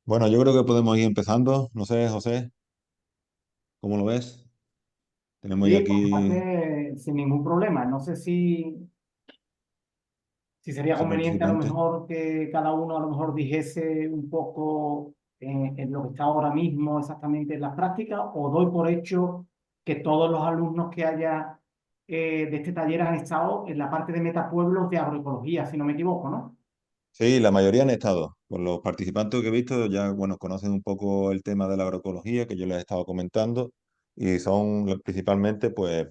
Bueno, yo creo que podemos ir empezando. No sé, José, ¿cómo lo ves? Tenemos ya Sí, por mi aquí parte, sin ningún problema. No sé si sería su conveniente a lo participante. mejor que cada uno a lo mejor dijese un poco en lo que está ahora mismo exactamente en las prácticas, o doy por hecho que todos los alumnos que haya de este taller han estado en la parte de metapueblos de agroecología, si no me equivoco, ¿no? Sí, la mayoría han estado. Con los participantes que he visto ya, bueno, conocen un poco el tema de la agroecología que yo les he estado comentando y son principalmente, pues,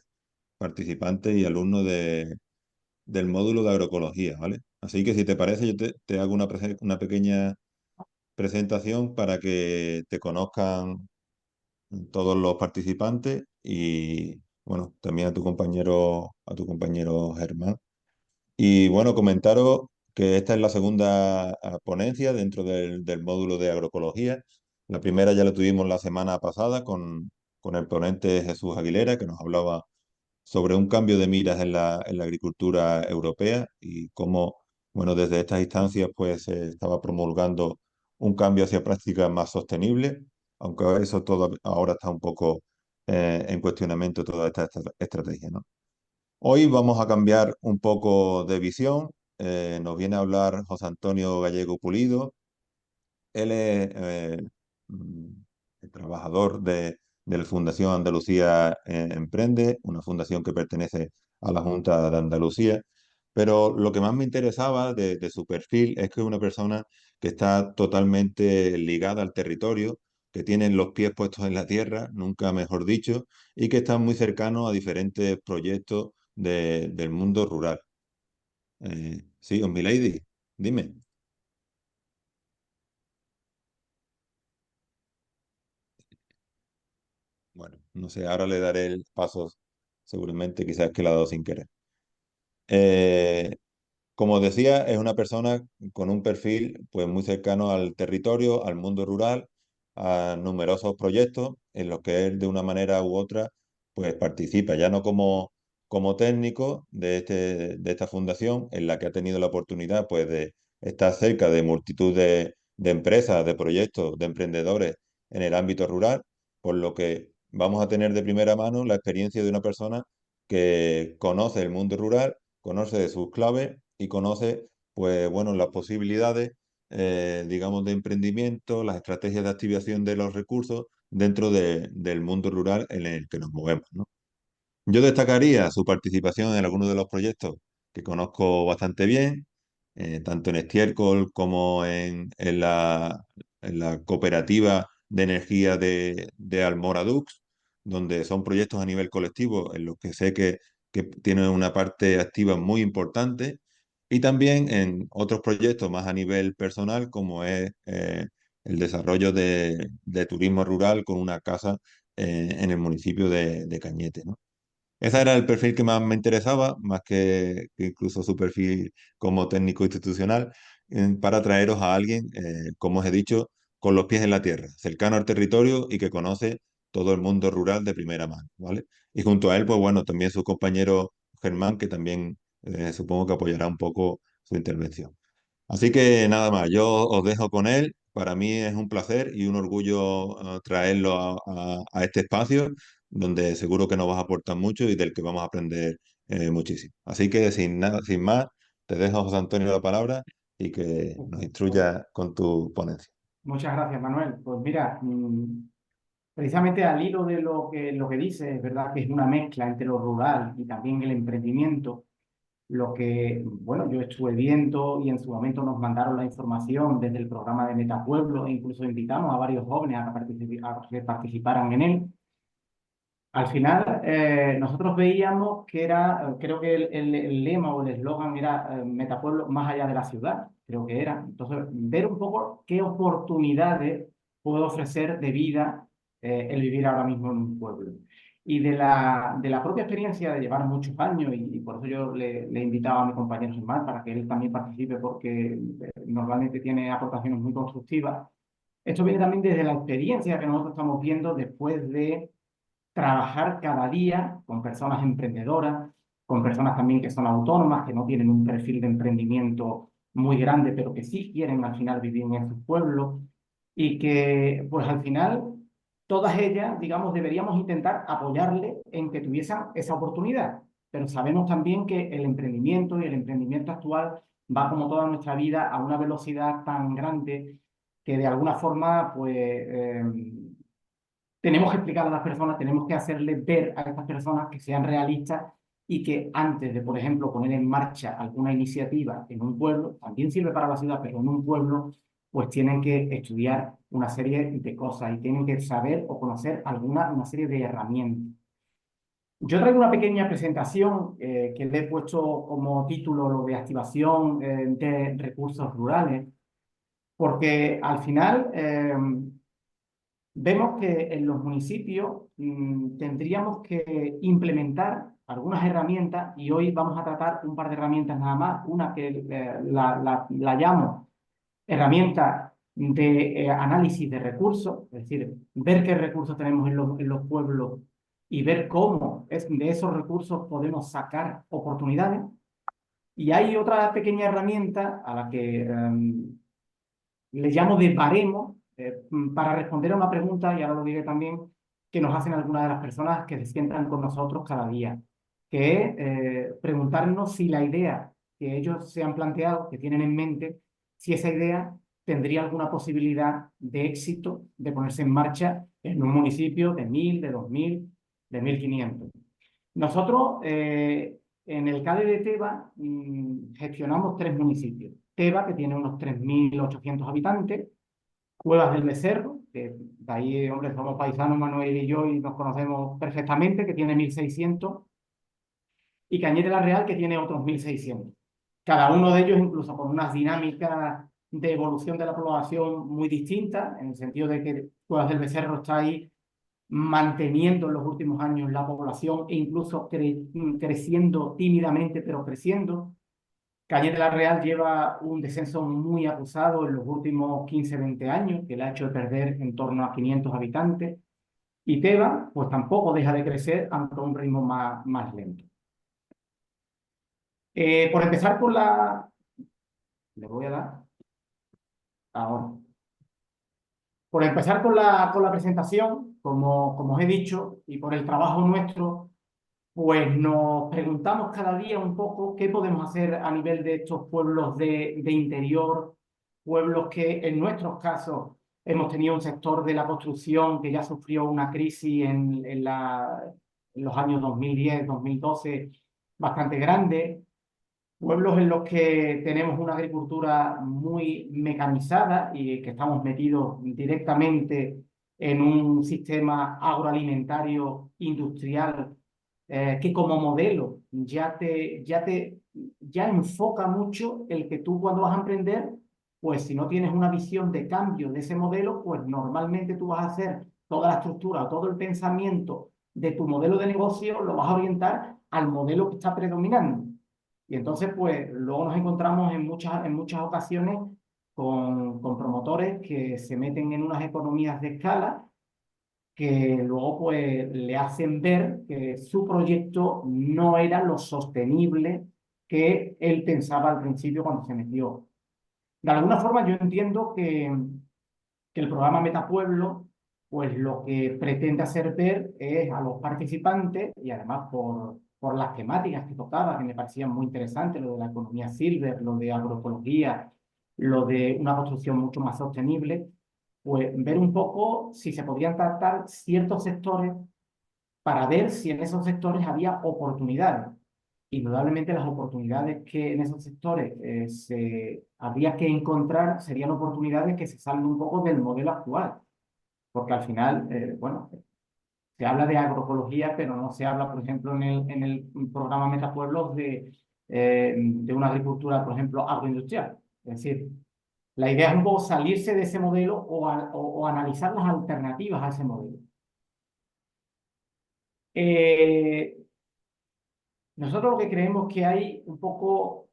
participantes y alumnos del módulo de agroecología, ¿vale? Así que si te parece, yo te hago una pequeña presentación para que te conozcan todos los participantes y, bueno, también a tu compañero Germán. Y bueno, comentaros que esta es la segunda ponencia dentro del módulo de agroecología. La primera ya la tuvimos la semana pasada con el ponente Jesús Aguilera, que nos hablaba sobre un cambio de miras en la agricultura europea y cómo, bueno, desde estas instancias pues se estaba promulgando un cambio hacia prácticas más sostenibles, aunque eso todo ahora está un poco en cuestionamiento toda esta estrategia, ¿no? Hoy vamos a cambiar un poco de visión. Nos viene a hablar José Antonio Gallego Pulido. Él es mm, el trabajador de la Fundación Andalucía Emprende, una fundación que pertenece a la Junta de Andalucía. Pero lo que más me interesaba de su perfil es que es una persona que está totalmente ligada al territorio, que tiene los pies puestos en la tierra, nunca mejor dicho, y que está muy cercano a diferentes proyectos del mundo rural. Sí, Milady, dime. Bueno, no sé, ahora le daré el paso, seguramente quizás que la ha dado sin querer. Eh, Como decía, es una persona con un perfil pues muy cercano al territorio, al mundo rural, a numerosos proyectos en los que él de una manera u otra pues participa, ya no como técnico de esta fundación, en la que ha tenido la oportunidad pues de estar cerca de multitud de empresas, de proyectos, de emprendedores en el ámbito rural, por lo que vamos a tener de primera mano la experiencia de una persona que conoce el mundo rural, conoce de sus claves y conoce, pues bueno, las posibilidades, digamos, de emprendimiento, las estrategias de activación de los recursos dentro del mundo rural en el que nos movemos, ¿no? Yo destacaría su participación en algunos de los proyectos que conozco bastante bien, tanto en estiércol como en la cooperativa de energía de Almoradux, donde son proyectos a nivel colectivo en los que sé que tienen una parte activa muy importante, y también en otros proyectos más a nivel personal, como es el desarrollo de turismo rural con una casa en el municipio de Cañete, ¿no? Ese era el perfil que más me interesaba, más que incluso su perfil como técnico institucional, para traeros a alguien, como os he dicho, con los pies en la tierra, cercano al territorio y que conoce todo el mundo rural de primera mano, ¿vale? Y junto a él, pues bueno, también su compañero Germán, que también supongo que apoyará un poco su intervención. Así que nada más, yo os dejo con él. Para mí es un placer y un orgullo traerlo a este espacio donde seguro que nos vas a aportar mucho y del que vamos a aprender muchísimo. Así que sin nada, sin más, te dejo, José Antonio, la palabra y que nos Perfecto. instruya con tu ponencia. Muchas gracias, Manuel. Pues mira, precisamente al hilo de lo que dice, es verdad que es una mezcla entre lo rural y también el emprendimiento. Lo que, bueno, yo estuve viendo y en su momento nos mandaron la información desde el programa de Metapueblo e incluso invitamos a varios jóvenes a que participaran en él. Al final, nosotros veíamos que era, creo que el lema o el eslogan era Metapueblo más allá de la ciudad, creo que era. Entonces, ver un poco qué oportunidades puede ofrecer de vida el vivir ahora mismo en un pueblo. Y de la propia experiencia de llevar muchos años, y por eso yo le invitaba a mi compañero Germán para que él también participe, porque normalmente tiene aportaciones muy constructivas. Esto viene también desde la experiencia que nosotros estamos viendo después de trabajar cada día con personas emprendedoras, con personas también que son autónomas, que no tienen un perfil de emprendimiento muy grande, pero que sí quieren al final vivir en sus pueblos. y que pues al final todas ellas, digamos, deberíamos intentar apoyarle en que tuviesen esa oportunidad. Pero sabemos también que el emprendimiento y el emprendimiento actual va como toda nuestra vida a una velocidad tan grande que de alguna forma pues tenemos que explicar a las personas, tenemos que hacerles ver a estas personas que sean realistas y que antes de, por ejemplo, poner en marcha alguna iniciativa en un pueblo, también sirve para la ciudad, pero en un pueblo, pues tienen que estudiar una serie de cosas y tienen que saber o conocer una serie de herramientas. Yo traigo una pequeña presentación que le he puesto como título lo de activación de recursos rurales, porque al final vemos que en los municipios tendríamos que implementar algunas herramientas y hoy vamos a tratar un par de herramientas nada más. Una que la llamo herramienta de análisis de recursos, es decir, ver qué recursos tenemos en los pueblos y ver cómo de esos recursos podemos sacar oportunidades. Y hay otra pequeña herramienta a la que le llamo de baremo, para responder a una pregunta, y ahora lo diré también, que nos hacen algunas de las personas que se sientan con nosotros cada día, que es preguntarnos si la idea que ellos se han planteado, que tienen en mente, si esa idea tendría alguna posibilidad de éxito de ponerse en marcha en un municipio de 1.000, de 2.000, de 1.500. Nosotros, en el CADE de Teba, gestionamos 3 municipios. Teba, que tiene unos 3.800 habitantes, Cuevas del Becerro, que de ahí, hombre, somos paisanos Manuel y yo y nos conocemos perfectamente, que tiene 1.600, y Cañete la Real, que tiene otros 1.600. Cada uno de ellos incluso con unas dinámicas de evolución de la población muy distintas, en el sentido de que Cuevas del Becerro está ahí manteniendo en los últimos años la población e incluso creciendo tímidamente, pero creciendo. Cañete la Real lleva un descenso muy acusado en los últimos 15-20 años, que le ha hecho perder en torno a 500 habitantes. Y Teba, pues tampoco deja de crecer, aunque a un ritmo más lento. Por empezar por la... Le voy a dar ahora. Por empezar con la presentación, como os he dicho, y por el trabajo nuestro, pues nos preguntamos cada día un poco qué podemos hacer a nivel de estos pueblos de interior, pueblos que en nuestros casos hemos tenido un sector de la construcción que ya sufrió una crisis en los años 2010, 2012 bastante grande, pueblos en los que tenemos una agricultura muy mecanizada y que estamos metidos directamente en un sistema agroalimentario industrial que como modelo ya enfoca mucho el que tú cuando vas a emprender, pues si no tienes una visión de cambio de ese modelo, pues normalmente tú vas a hacer toda la estructura, todo el pensamiento de tu modelo de negocio, lo vas a orientar al modelo que está predominando. Y entonces, pues luego nos encontramos en muchas ocasiones con promotores que se meten en unas economías de escala que luego pues le hacen ver que su proyecto no era lo sostenible que él pensaba al principio cuando se metió. De alguna forma yo entiendo que el programa Metapueblo pues lo que pretende hacer ver es a los participantes y además por las temáticas que tocaba, que me parecían muy interesantes, lo de la economía silver, lo de agroecología, lo de una construcción mucho más sostenible, pues ver un poco si se podrían tratar ciertos sectores para ver si en esos sectores había oportunidades. Indudablemente las oportunidades que en esos sectores habría que encontrar serían oportunidades que se salen un poco del modelo actual, porque al final, bueno, se habla de agroecología, pero no se habla, por ejemplo, en el programa Metapueblos de una agricultura, por ejemplo, agroindustrial. Es decir, la idea es un poco salirse de ese modelo o analizar las alternativas a ese modelo. Eh, Nosotros lo que creemos que hay un poco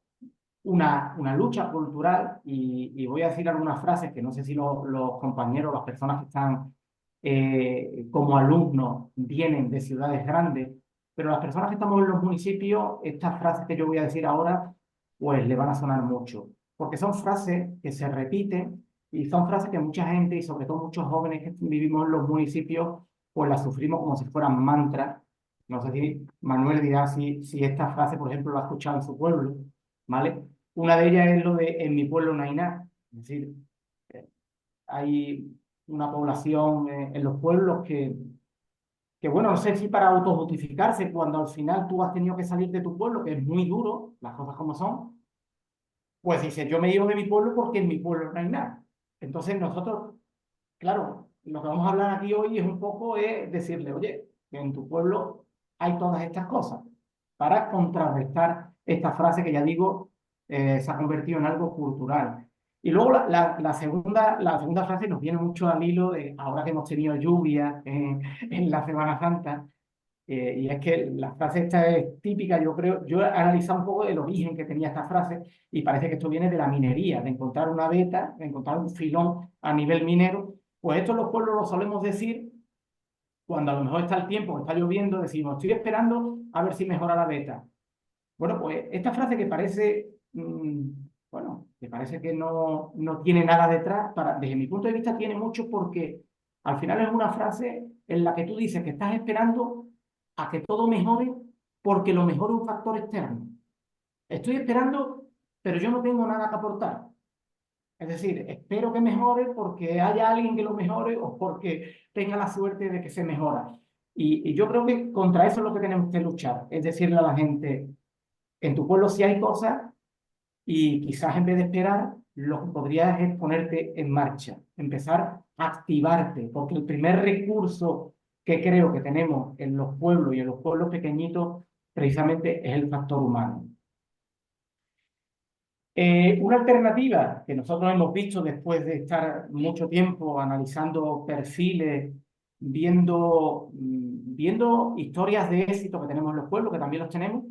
una lucha cultural y voy a decir algunas frases que no sé si los compañeros, las personas que están como alumnos vienen de ciudades grandes, pero las personas que estamos en los municipios, estas frases que yo voy a decir ahora, pues le van a sonar mucho, porque son frases que se repiten Y son frases que mucha gente, y sobre todo muchos jóvenes que vivimos en los municipios, pues las sufrimos como si fueran mantras. No sé si Manuel dirá si esta frase, por ejemplo, la ha escuchado en su pueblo, ¿vale? Una de ellas es lo de en mi pueblo no hay nada. Es decir, hay una población en los pueblos que, bueno, no sé si para autojustificarse, cuando al final tú has tenido que salir de tu pueblo, que es muy duro, las cosas como son, pues dice, yo me he ido de mi pueblo porque en mi pueblo no hay nada. Entonces nosotros, claro, lo que vamos a hablar aquí hoy es un poco decirle, oye, que en tu pueblo hay todas estas cosas, para contrarrestar esta frase que ya digo, se ha convertido en algo cultural. Y luego la segunda frase nos viene mucho al hilo de ahora que hemos tenido lluvia en la Semana Santa, y es que la frase esta es típica, yo creo, yo he analizado un poco el origen que tenía esta frase y parece que esto viene de la minería, de encontrar una veta, de encontrar un filón a nivel minero. Pues esto en los pueblos lo solemos decir cuando a lo mejor está el tiempo, que está lloviendo, decimos, estoy esperando a ver si mejora la veta. Bueno, pues esta frase que parece, bueno, que parece que no tiene nada detrás, desde mi punto de vista tiene mucho porque al final es una frase en la que tú dices que estás esperando a que todo mejore porque lo mejor es un factor externo. Estoy esperando, pero yo no tengo nada que aportar. Es decir, espero que mejore porque haya alguien que lo mejore o porque tenga la suerte de que se mejora. Y yo creo que contra eso es lo que tenemos que luchar, es decirle a la gente, en tu pueblo sí hay cosas y quizás en vez de esperar, lo que podrías es ponerte en marcha, empezar a activarte, porque el primer recurso que creo que tenemos en los pueblos y en los pueblos pequeñitos precisamente es el factor humano. Una alternativa que nosotros hemos visto después de estar mucho tiempo analizando perfiles, viendo historias de éxito que tenemos en los pueblos, que también los tenemos,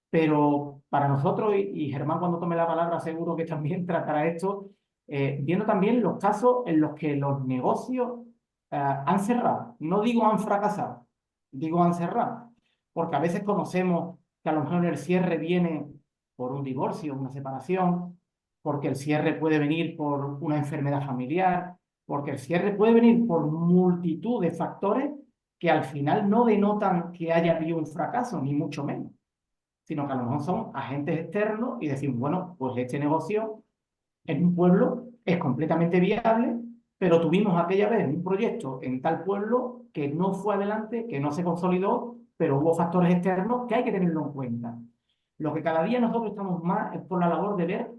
pero para nosotros, y Germán cuando tome la palabra seguro que también tratará esto, viendo también los casos en los que los negocios han cerrado. No digo han fracasado, digo han cerrado. Porque a veces conocemos que a lo mejor el cierre viene por un divorcio, una separación, porque el cierre puede venir por una enfermedad familiar, porque el cierre puede venir por multitud de factores que al final no denotan que haya habido un fracaso, ni mucho menos, sino que a lo mejor son agentes externos y decimos, bueno, pues este negocio en un pueblo es completamente viable, pero tuvimos aquella vez un proyecto en tal pueblo que no fue adelante, que no se consolidó, pero hubo factores externos que hay que tenerlo en cuenta. Lo que cada día nosotros estamos más es por la labor de ver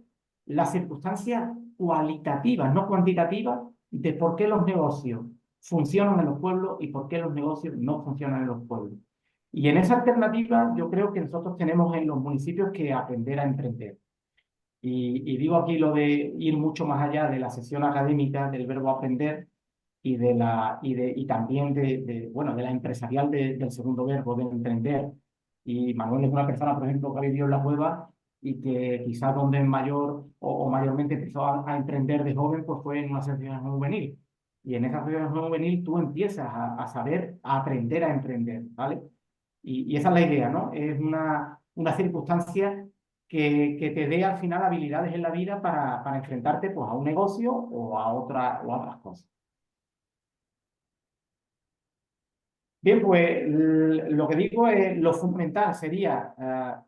las circunstancias cualitativas, no cuantitativas, de por qué los negocios funcionan en los pueblos y por qué los negocios no funcionan en los pueblos. Y en esa alternativa yo creo que nosotros tenemos en los municipios que aprender a emprender. Y digo aquí lo de ir mucho más allá de la sesión académica, del verbo aprender y también bueno, de la empresarial del segundo verbo, de emprender. Y Manuel es una persona, por ejemplo, que ha vivido en la cueva y que quizás donde es mayor o mayormente empezó a emprender de joven, pues fue en una asociación juvenil. Y en esa asociación juvenil tú empiezas a saber, a aprender a emprender, ¿vale? Y esa es la idea, ¿no? Es una circunstancia que te dé al final habilidades en la vida para enfrentarte pues, a un negocio o a otras cosas. Bien, pues lo que digo es, lo fundamental sería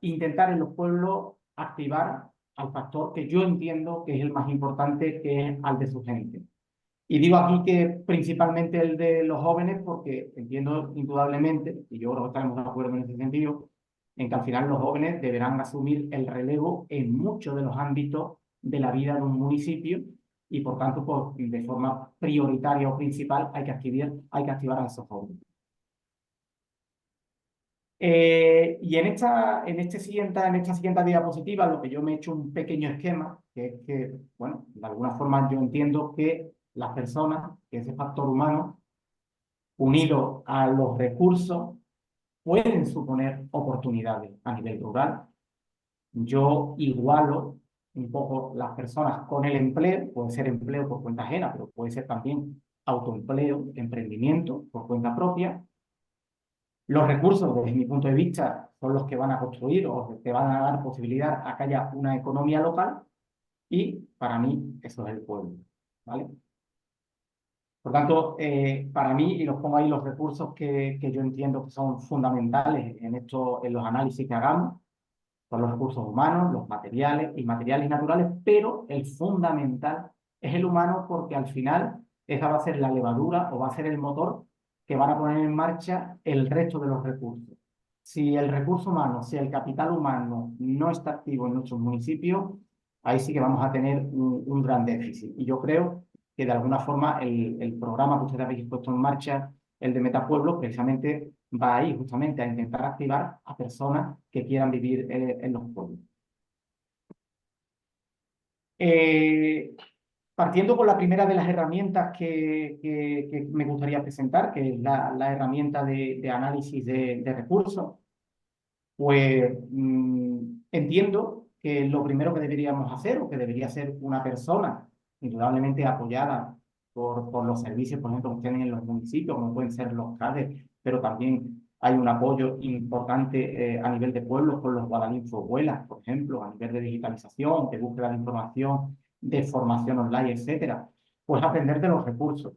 intentar en los pueblos activar al factor que yo entiendo que es el más importante, que es al de su gente. Y digo aquí que principalmente el de los jóvenes, porque entiendo indudablemente, y yo creo que estaremos de acuerdo en ese sentido, en que al final los jóvenes deberán asumir el relevo en muchos de los ámbitos de la vida de un municipio y por tanto, pues, de forma prioritaria o principal hay que activar a esos jóvenes. Y en esta siguiente diapositiva, lo que yo me he hecho un pequeño esquema, que es que, bueno, de alguna forma yo entiendo que las personas, que ese factor humano, unido a los recursos, pueden suponer oportunidades a nivel rural. Yo igualo un poco las personas con el empleo, puede ser empleo por cuenta ajena, pero puede ser también autoempleo, emprendimiento por cuenta propia. Los recursos, desde mi punto de vista, son los que van a construir o que van a dar posibilidad a que haya una economía local y para mí eso es el pueblo. ¿vale? Por tanto, para mí, y los pongo ahí los recursos que yo entiendo que son fundamentales en esto, en los análisis que hagamos, son los recursos humanos, los materiales y materiales naturales, pero el fundamental es el humano porque al final esa va a ser la levadura o va a ser el motor que van a poner en marcha el resto de los recursos. Si el recurso humano, si el capital humano no está activo en nuestros municipios, ahí sí que vamos a tener un gran déficit. Y yo creo que de alguna forma el programa que ustedes habéis puesto en marcha, el de Metapueblos, precisamente va ahí justamente a intentar activar a personas que quieran vivir en los pueblos. Eh, Partiendo por la primera de las herramientas que me gustaría presentar, que es la herramienta de análisis de recursos, pues entiendo que lo primero que deberíamos hacer, o que debería hacer una persona, indudablemente apoyada por los servicios, por ejemplo, que tienen en los municipios, como pueden ser los CADE, pero también hay un apoyo importante a nivel de pueblos con los Guadalinfobuelas, por ejemplo, a nivel de digitalización, de búsqueda de información, de formación online, etcétera. Pues aprender de los recursos.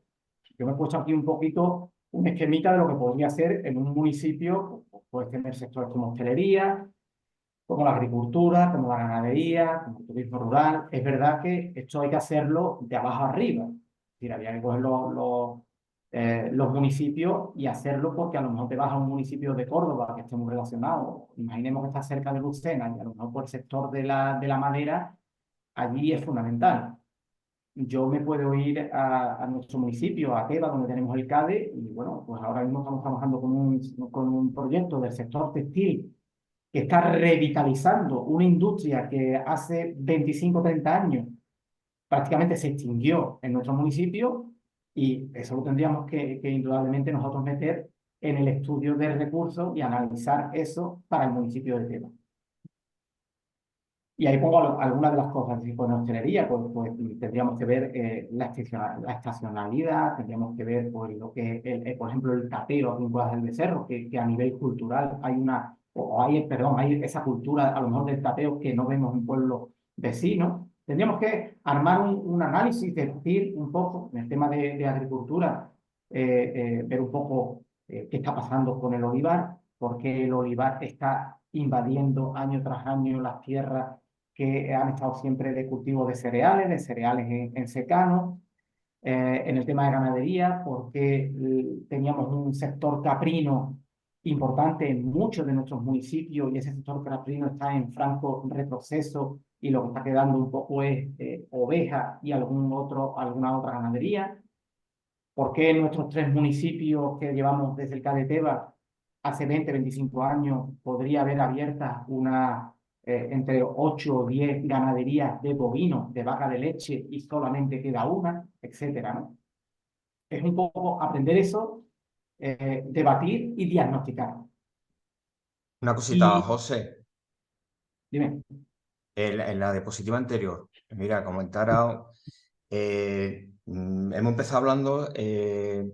Yo me he puesto aquí un poquito un esquemita de lo que podría ser en un municipio, puedes tener sectores como hostelería, como la agricultura, como la ganadería, como el turismo rural. Es verdad que esto hay que hacerlo de abajo arriba. Es decir, había que coger los municipios y hacerlo porque a lo mejor te vas a un municipio de Córdoba que esté muy relacionado. Imaginemos que está cerca de Lucena y a lo mejor por el sector de la madera, allí es fundamental. Yo me puedo ir a nuestro municipio, a Teba, donde tenemos el CADE, y bueno, pues ahora mismo estamos trabajando con un proyecto del sector textil que está revitalizando una industria que hace 25 o 30 años prácticamente se extinguió en nuestro municipio, y eso lo tendríamos que indudablemente nosotros meter en el estudio de recursos y analizar eso para el municipio de Teba. Y ahí pongo algunas de las cosas. Si con hostelería, pues tendríamos que ver la estacionalidad, tendríamos que ver pues, lo que por ejemplo, el tapeo aquí en Cuadras del Becerro, que a nivel cultural hay una, o hay, perdón, hay esa cultura a lo mejor del tapeo que no vemos en pueblos vecinos. Tendríamos que armar un análisis, decir un poco en el tema de agricultura, ver un poco qué está pasando con el olivar, por qué el olivar está invadiendo año tras año las tierras que han estado siempre de cultivo de cereales en secano. En el tema de ganadería, porque teníamos un sector caprino importante en muchos de nuestros municipios y ese sector caprino está en franco retroceso y lo que está quedando un poco es oveja y alguna otra ganadería. ¿Por qué en nuestros tres municipios que llevamos desde el Cadeteba hace 20, 25 años podría haber abiertas entre 8 o 10 ganaderías de bovinos, de vaca de leche y solamente queda una, etcétera, ¿no? Es un poco aprender eso, debatir y diagnosticar. Una cosita, Y José, dime, en la diapositiva anterior, mira, comentaron, hemos empezado hablando,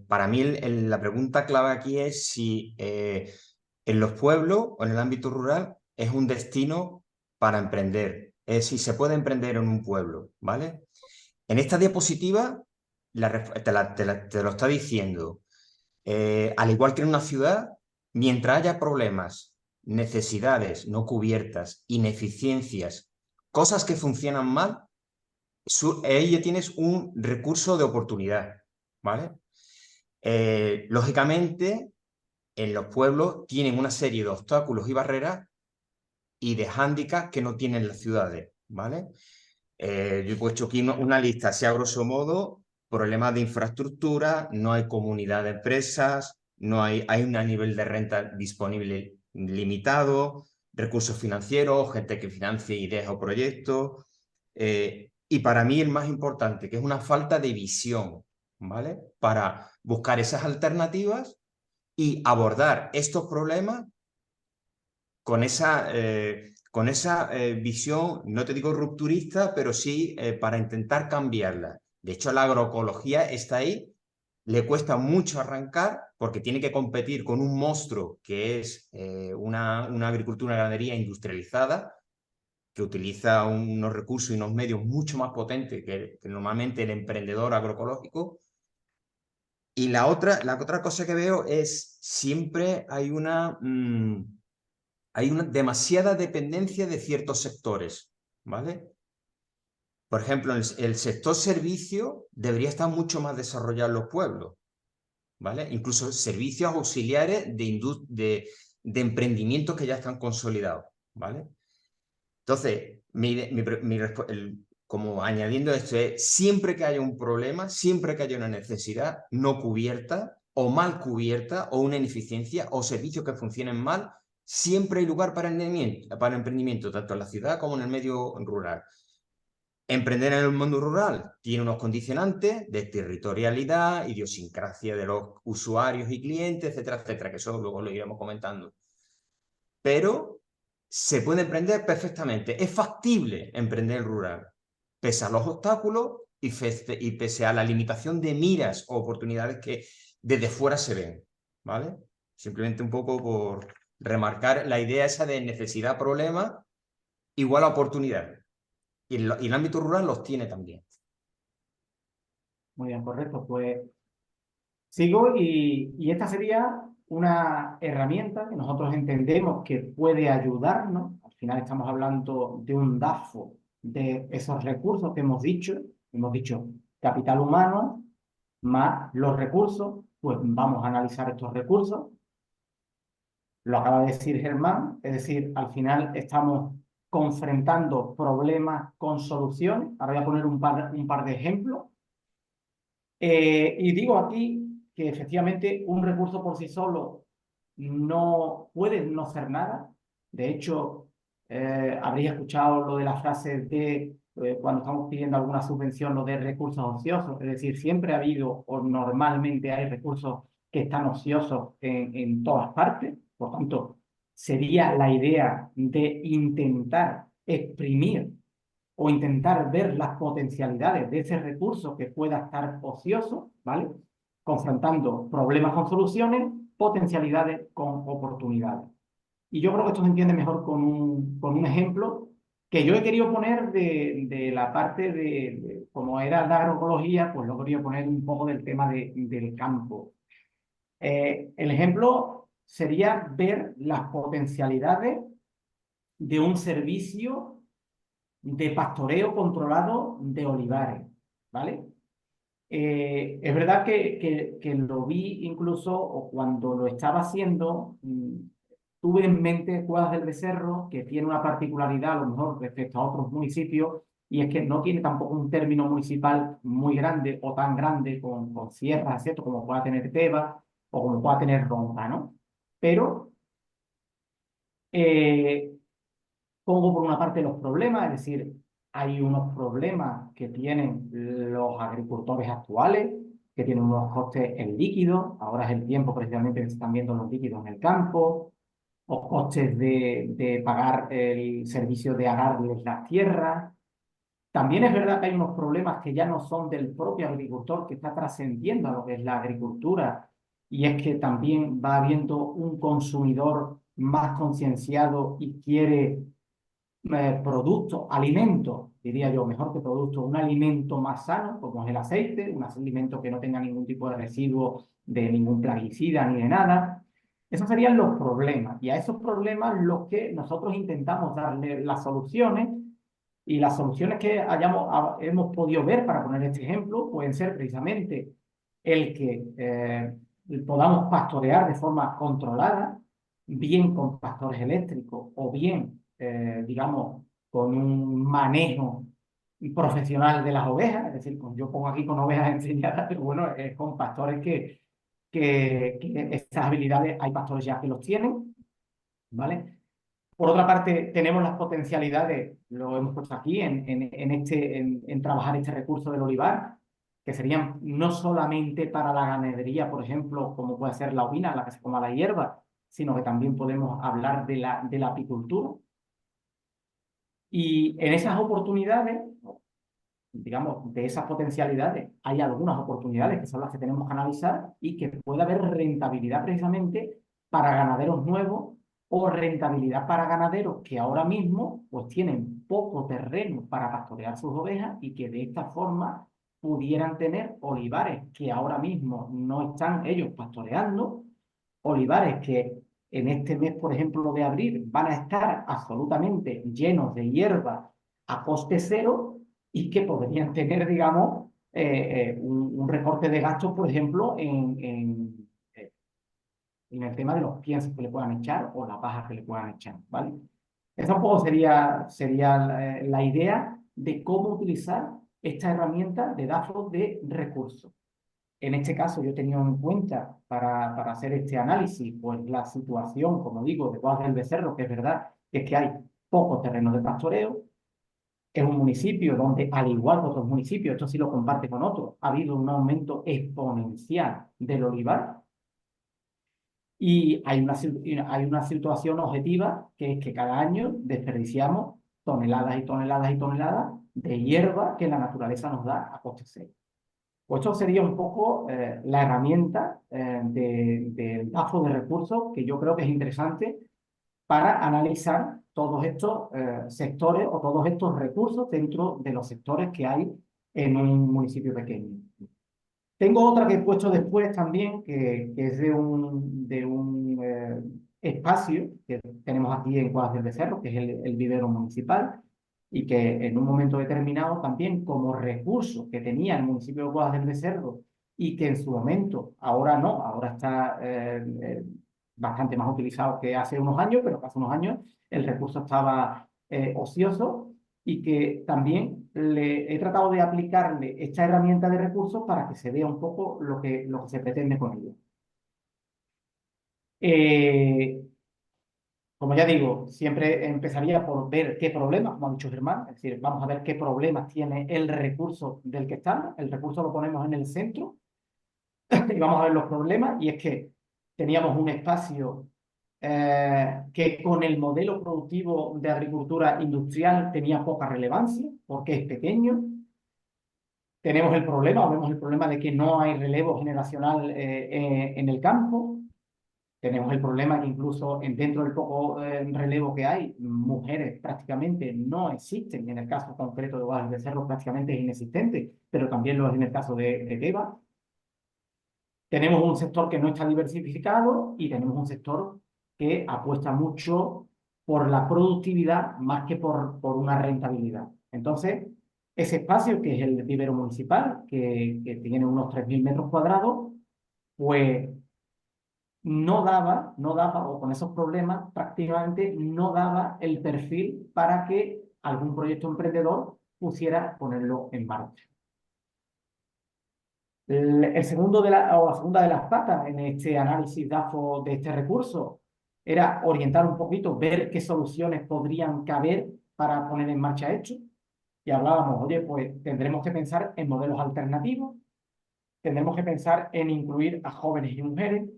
para mí la pregunta clave aquí es si en los pueblos o en el ámbito rural es un destino para emprender, es si se puede emprender en un pueblo, ¿vale? En esta diapositiva te lo está diciendo. Al igual que en una ciudad, mientras haya problemas, necesidades no cubiertas, ineficiencias, cosas que funcionan mal, ahí ya tienes un recurso de oportunidad, ¿vale? Lógicamente, en los pueblos tienen una serie de obstáculos y barreras y de hándicaps que no tienen las ciudades, ¿vale? Yo he puesto aquí una lista, así a grosso modo, problemas de infraestructura, no hay comunidad de empresas, hay un nivel de renta disponible limitado, recursos financieros, gente que financie ideas o proyectos, y para mí el más importante, que es una falta de visión, ¿vale? Para buscar esas alternativas y abordar estos problemas con esa visión, no te digo rupturista, pero sí para intentar cambiarla. De hecho, la agroecología está ahí, le cuesta mucho arrancar porque tiene que competir con un monstruo que es una agricultura, una ganadería industrializada, que utiliza unos recursos y unos medios mucho más potentes que normalmente el emprendedor agroecológico. Y la otra cosa que veo es siempre hay una demasiada dependencia de ciertos sectores, ¿vale? Por ejemplo, el sector servicio debería estar mucho más desarrollado en los pueblos, ¿vale? Incluso servicios auxiliares de emprendimientos que ya están consolidados, ¿vale? Entonces, como añadiendo esto, es siempre que haya un problema, siempre que haya una necesidad no cubierta o mal cubierta o una ineficiencia o servicios que funcionen mal, siempre hay lugar para emprendimiento, tanto en la ciudad como en el medio rural. Emprender en el mundo rural tiene unos condicionantes de territorialidad, idiosincrasia de los usuarios y clientes, etcétera, etcétera, que eso luego lo iremos comentando. Pero se puede emprender perfectamente, es factible emprender el rural, pese a los obstáculos y pese a la limitación de miras o oportunidades que desde fuera se ven, ¿vale? Simplemente un poco por remarcar la idea esa de necesidad-problema igual a oportunidad. Y el ámbito rural los tiene también. Muy bien, correcto. Pues sigo y esta sería una herramienta que nosotros entendemos que puede ayudarnos. Al final estamos hablando de un DAFO de esos recursos que hemos dicho. Hemos dicho capital humano más los recursos. Pues vamos a analizar estos recursos. Lo acaba de decir Germán, es decir, al final estamos confrontando problemas con soluciones. Ahora voy a poner un par de ejemplos. Y digo aquí que efectivamente un recurso por sí solo no puede no ser nada. De hecho, habréis escuchado lo de la frase de cuando estamos pidiendo alguna subvención, lo de recursos ociosos. Es decir, siempre ha habido o normalmente hay recursos que están ociosos en todas partes. Por tanto, sería la idea de intentar exprimir o intentar ver las potencialidades de ese recurso que pueda estar ocioso, ¿vale? Confrontando problemas con soluciones, potencialidades con oportunidades. Y yo creo que esto se entiende mejor con un ejemplo que yo he querido poner de la parte como era la agroecología, pues lo he querido poner un poco del tema del campo. El ejemplo sería ver las potencialidades de un servicio de pastoreo controlado de olivares, ¿vale? Es verdad que lo vi incluso, o cuando lo estaba haciendo, tuve en mente Cuevas del Becerro, que tiene una particularidad a lo mejor respecto a otros municipios, y es que no tiene tampoco un término municipal muy grande o tan grande con sierras, ¿cierto? Como pueda tener Tebas o como pueda tener Ronda, ¿no? Pero pongo por una parte los problemas, es decir, hay unos problemas que tienen los agricultores actuales, que tienen unos costes en líquidos, ahora es el tiempo precisamente que se están viendo los líquidos en el campo, o costes de pagar el servicio de agarles las tierras. También es verdad que hay unos problemas que ya no son del propio agricultor, que está trascendiendo a lo que es la agricultura, y es que también va habiendo un consumidor más concienciado y quiere producto, alimento, diría yo, mejor que producto, un alimento más sano, como es el aceite, un alimento que no tenga ningún tipo de residuo de ningún plaguicida ni de nada. Esos serían los problemas, y a esos problemas los que nosotros intentamos darle las soluciones, y las soluciones que hemos podido ver, para poner este ejemplo, pueden ser precisamente el que podamos pastorear de forma controlada, bien con pastores eléctricos o bien digamos, con un manejo profesional de las ovejas, es decir, yo pongo aquí con ovejas enseñadas, pero bueno, es con pastores que estas habilidades, hay pastores ya que los tienen, ¿vale? Por otra parte, tenemos las potencialidades, lo hemos puesto aquí, en trabajar este recurso del olivar, que serían no solamente para la ganadería, por ejemplo, como puede ser la ovina, la que se coma la hierba, sino que también podemos hablar de la apicultura. Y en esas oportunidades, digamos, de esas potencialidades, hay algunas oportunidades que son las que tenemos que analizar y que puede haber rentabilidad precisamente para ganaderos nuevos o rentabilidad para ganaderos que ahora mismo pues tienen poco terreno para pastorear sus ovejas y que de esta forma pudieran tener olivares que ahora mismo no están ellos pastoreando, olivares que en este mes, por ejemplo, de abril, van a estar absolutamente llenos de hierba a coste cero y que podrían tener, digamos, un recorte de gastos, por ejemplo, en el tema de los piensos que le puedan echar o las bajas que le puedan echar, ¿vale? Esa un poco sería la idea de cómo utilizar esta herramienta de DAFO de recursos. En este caso, yo he tenido en cuenta para hacer este análisis, pues la situación, como digo, de Guas del Becerro, que es verdad, es que hay poco terreno de pastoreo. Es un municipio donde, al igual que otros municipios, esto sí lo comparte con otros, ha habido un aumento exponencial del olivar. Y hay una situación objetiva, que es que cada año desperdiciamos toneladas y toneladas y toneladas de hierba que la naturaleza nos da a coste cero. Pues esto sería un poco la herramienta del DAFO de recursos que yo creo que es interesante para analizar todos estos sectores o todos estos recursos dentro de los sectores que hay en un municipio pequeño. Tengo otra que he puesto después también, que es de un espacio que tenemos aquí en Cuadras del Becerro, que es el vivero municipal, y que en un momento determinado también como recurso que tenía el municipio de Cuadras del Becerro y que en su momento, ahora no, ahora está bastante más utilizado que hace unos años, pero que hace unos años el recurso estaba ocioso y que también le he tratado de aplicarle esta herramienta de recursos para que se vea un poco lo que se pretende con ello. Como ya digo, siempre empezaría por ver qué problemas, como ha dicho Germán, es decir, vamos a ver qué problemas tiene el recurso del que estamos. El recurso lo ponemos en el centro y vamos a ver los problemas. Y es que teníamos un espacio que con el modelo productivo de agricultura industrial tenía poca relevancia porque es pequeño. Tenemos el problema, o vemos el problema de que no hay relevo generacional en el campo. Tenemos el problema que incluso dentro del poco relevo que hay, mujeres prácticamente no existen. En el caso concreto de Guadalajara del Cerro prácticamente es inexistente, pero también lo es en el caso de Teba. Tenemos un sector que no está diversificado y tenemos un sector que apuesta mucho por la productividad más que por una rentabilidad. Entonces, ese espacio, que es el vivero municipal, que tiene unos 3.000 metros cuadrados, pues no daba, o con esos problemas prácticamente no daba el perfil para que algún proyecto emprendedor pusiera ponerlo en marcha. El segundo o la segunda de las patas en este análisis DAFO de este recurso era orientar un poquito, ver qué soluciones podrían caber para poner en marcha esto. Y hablábamos, oye, pues tendremos que pensar en modelos alternativos, tendremos que pensar en incluir a jóvenes y mujeres,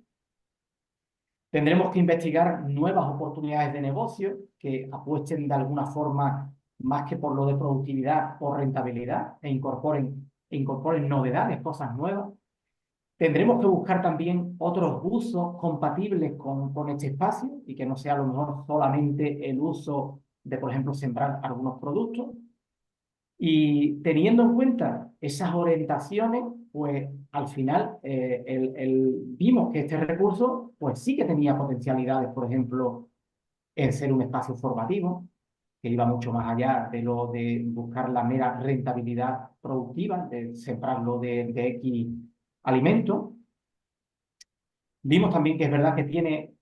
tendremos que investigar nuevas oportunidades de negocio que apuesten de alguna forma más que por lo de productividad o rentabilidad e incorporen novedades, cosas nuevas. Tendremos que buscar también otros usos compatibles con este espacio y que no sea a lo mejor solamente el uso de, por ejemplo, sembrar algunos productos. Y teniendo en cuenta esas orientaciones, pues al final vimos que este recurso pues sí que tenía potencialidades, por ejemplo, en ser un espacio formativo, que iba mucho más allá de lo de buscar la mera rentabilidad productiva, de sembrarlo de X alimento. Vimos también que es verdad que tiene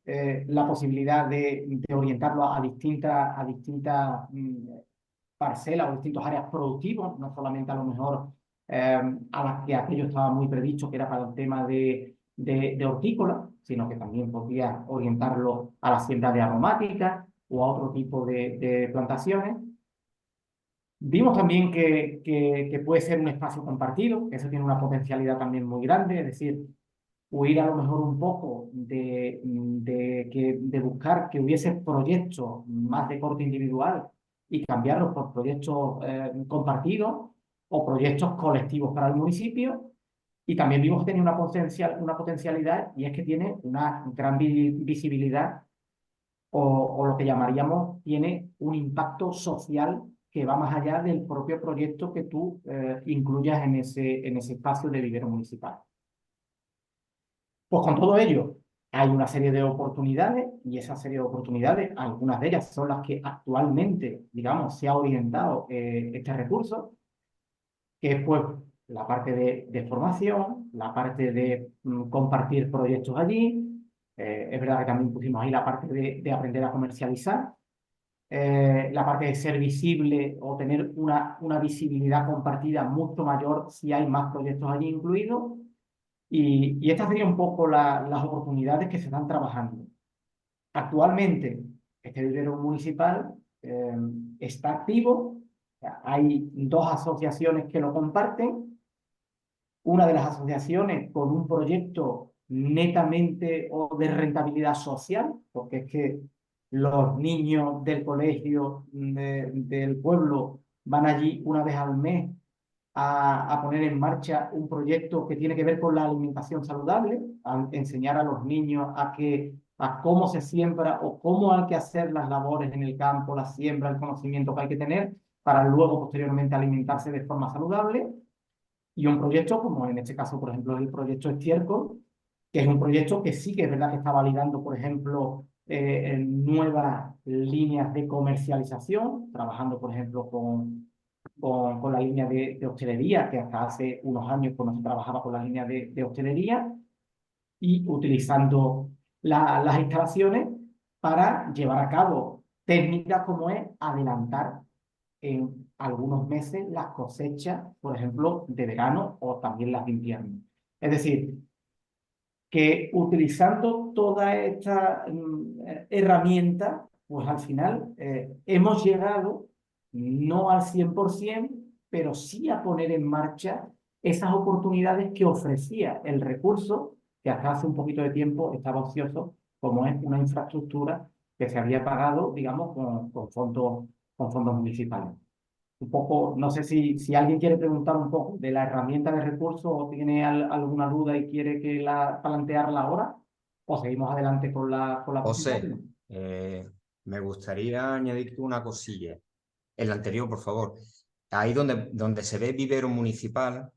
la posibilidad de orientarlo a distintas parcelas o distintas áreas productivas, no solamente a lo mejor a las que aquello estaba muy previsto, que era para el tema de hortícola, sino que también podía orientarlo a la siembra de aromáticas o a otro tipo de plantaciones. Vimos también que puede ser un espacio compartido, que eso tiene una potencialidad también muy grande, es decir, huir a lo mejor un poco de buscar que hubiese proyectos más de corte individual y cambiarlos por proyectos compartidos o proyectos colectivos para el municipio. Y también vimos que tenía una potencialidad, y es que tiene una gran visibilidad o lo que llamaríamos, tiene un impacto social que va más allá del propio proyecto que tú incluyas en ese espacio de vivero municipal. Pues con todo ello, hay una serie de oportunidades y esa serie de oportunidades, algunas de ellas son las que actualmente, digamos, se ha orientado este recurso, que es pues la parte de formación, la parte de compartir proyectos allí. Es verdad que también pusimos ahí la parte de aprender a comercializar, la parte de ser visible o tener una visibilidad compartida mucho mayor si hay más proyectos allí incluidos. Y estas serían un poco las oportunidades que se están trabajando. Actualmente, este vivero municipal está activo. Hay dos asociaciones que lo comparten. Una de las asociaciones con un proyecto netamente o de rentabilidad social, porque es que los niños del colegio del pueblo van allí una vez al mes a poner en marcha un proyecto que tiene que ver con la alimentación saludable, a enseñar a los niños a cómo se siembra o cómo hay que hacer las labores en el campo, la siembra, el conocimiento que hay que tener para luego posteriormente alimentarse de forma saludable. Y un proyecto, como en este caso, por ejemplo, el proyecto Estiércol, que es un proyecto que sí que es verdad que está validando, por ejemplo, en nuevas líneas de comercialización, trabajando, por ejemplo, con la línea de hostelería, que hasta hace unos años pues, no se trabajaba con la línea de hostelería, y utilizando las instalaciones para llevar a cabo técnicas como es adelantar en algunos meses las cosechas, por ejemplo, de verano o también las de invierno. Es decir, que utilizando toda esta herramienta, pues al final hemos llegado no al 100%, pero sí a poner en marcha esas oportunidades que ofrecía el recurso, que hasta hace un poquito de tiempo estaba ocioso, como es una infraestructura que se había pagado, digamos, con fondos municipales. Un poco, no sé si alguien quiere preguntar un poco de la herramienta de recursos o tiene alguna duda y quiere plantearla ahora, o seguimos adelante con la José, presentación. me gustaría añadirte una cosilla. El anterior, por favor. Ahí donde se ve vivero municipal,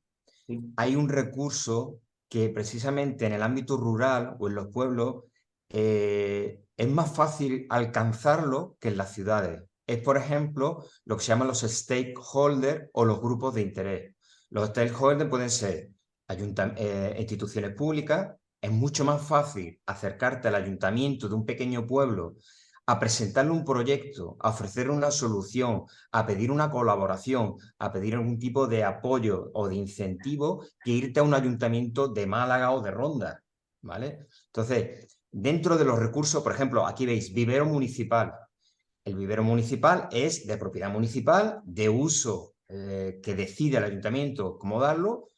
Sí. hay un recurso que precisamente en el ámbito rural o en los pueblos es más fácil alcanzarlo que en las ciudades. Es, por ejemplo, lo que se llaman los stakeholders o los grupos de interés. Los stakeholders pueden ser instituciones públicas. Es mucho más fácil acercarte al ayuntamiento de un pequeño pueblo a presentarle un proyecto, a ofrecer una solución, a pedir una colaboración, a pedir algún tipo de apoyo o de incentivo que irte a un ayuntamiento de Málaga o de Ronda, ¿vale? Entonces, dentro de los recursos, por ejemplo, aquí veis, vivero municipal. El vivero municipal es de propiedad municipal, de uso que decide el ayuntamiento cómo darlo.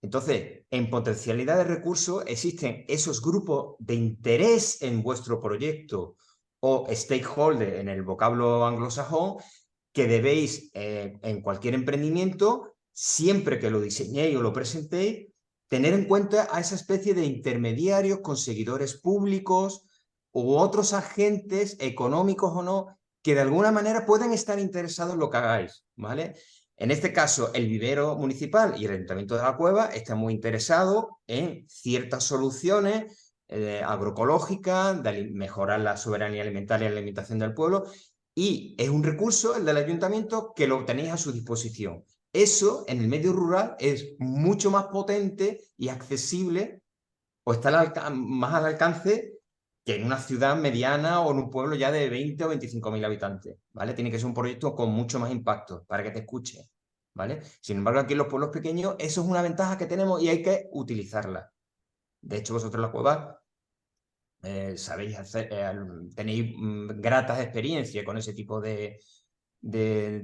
Entonces, en potencialidad de recursos existen esos grupos de interés en vuestro proyecto o stakeholder en el vocablo anglosajón que debéis en cualquier emprendimiento, siempre que lo diseñéis o lo presentéis, tener en cuenta a esa especie de intermediarios, conseguidores públicos u otros agentes económicos o no, que de alguna manera pueden estar interesados en lo que hagáis, ¿vale? En este caso, el vivero municipal y el Ayuntamiento de la Cueva están muy interesados en ciertas soluciones agroecológicas, de mejorar la soberanía alimentaria y la alimentación del pueblo, y es un recurso, el del ayuntamiento, que lo tenéis a su disposición. Eso en el medio rural es mucho más potente y accesible o está más al alcance que en una ciudad mediana o en un pueblo ya de 20 o 25.000 habitantes, ¿vale? Tiene que ser un proyecto con mucho más impacto para que te escuche, ¿vale? Sin embargo, aquí en los pueblos pequeños eso es una ventaja que tenemos y hay que utilizarla. De hecho, vosotros en la cueva sabéis hacer, tenéis gratas experiencias con ese tipo de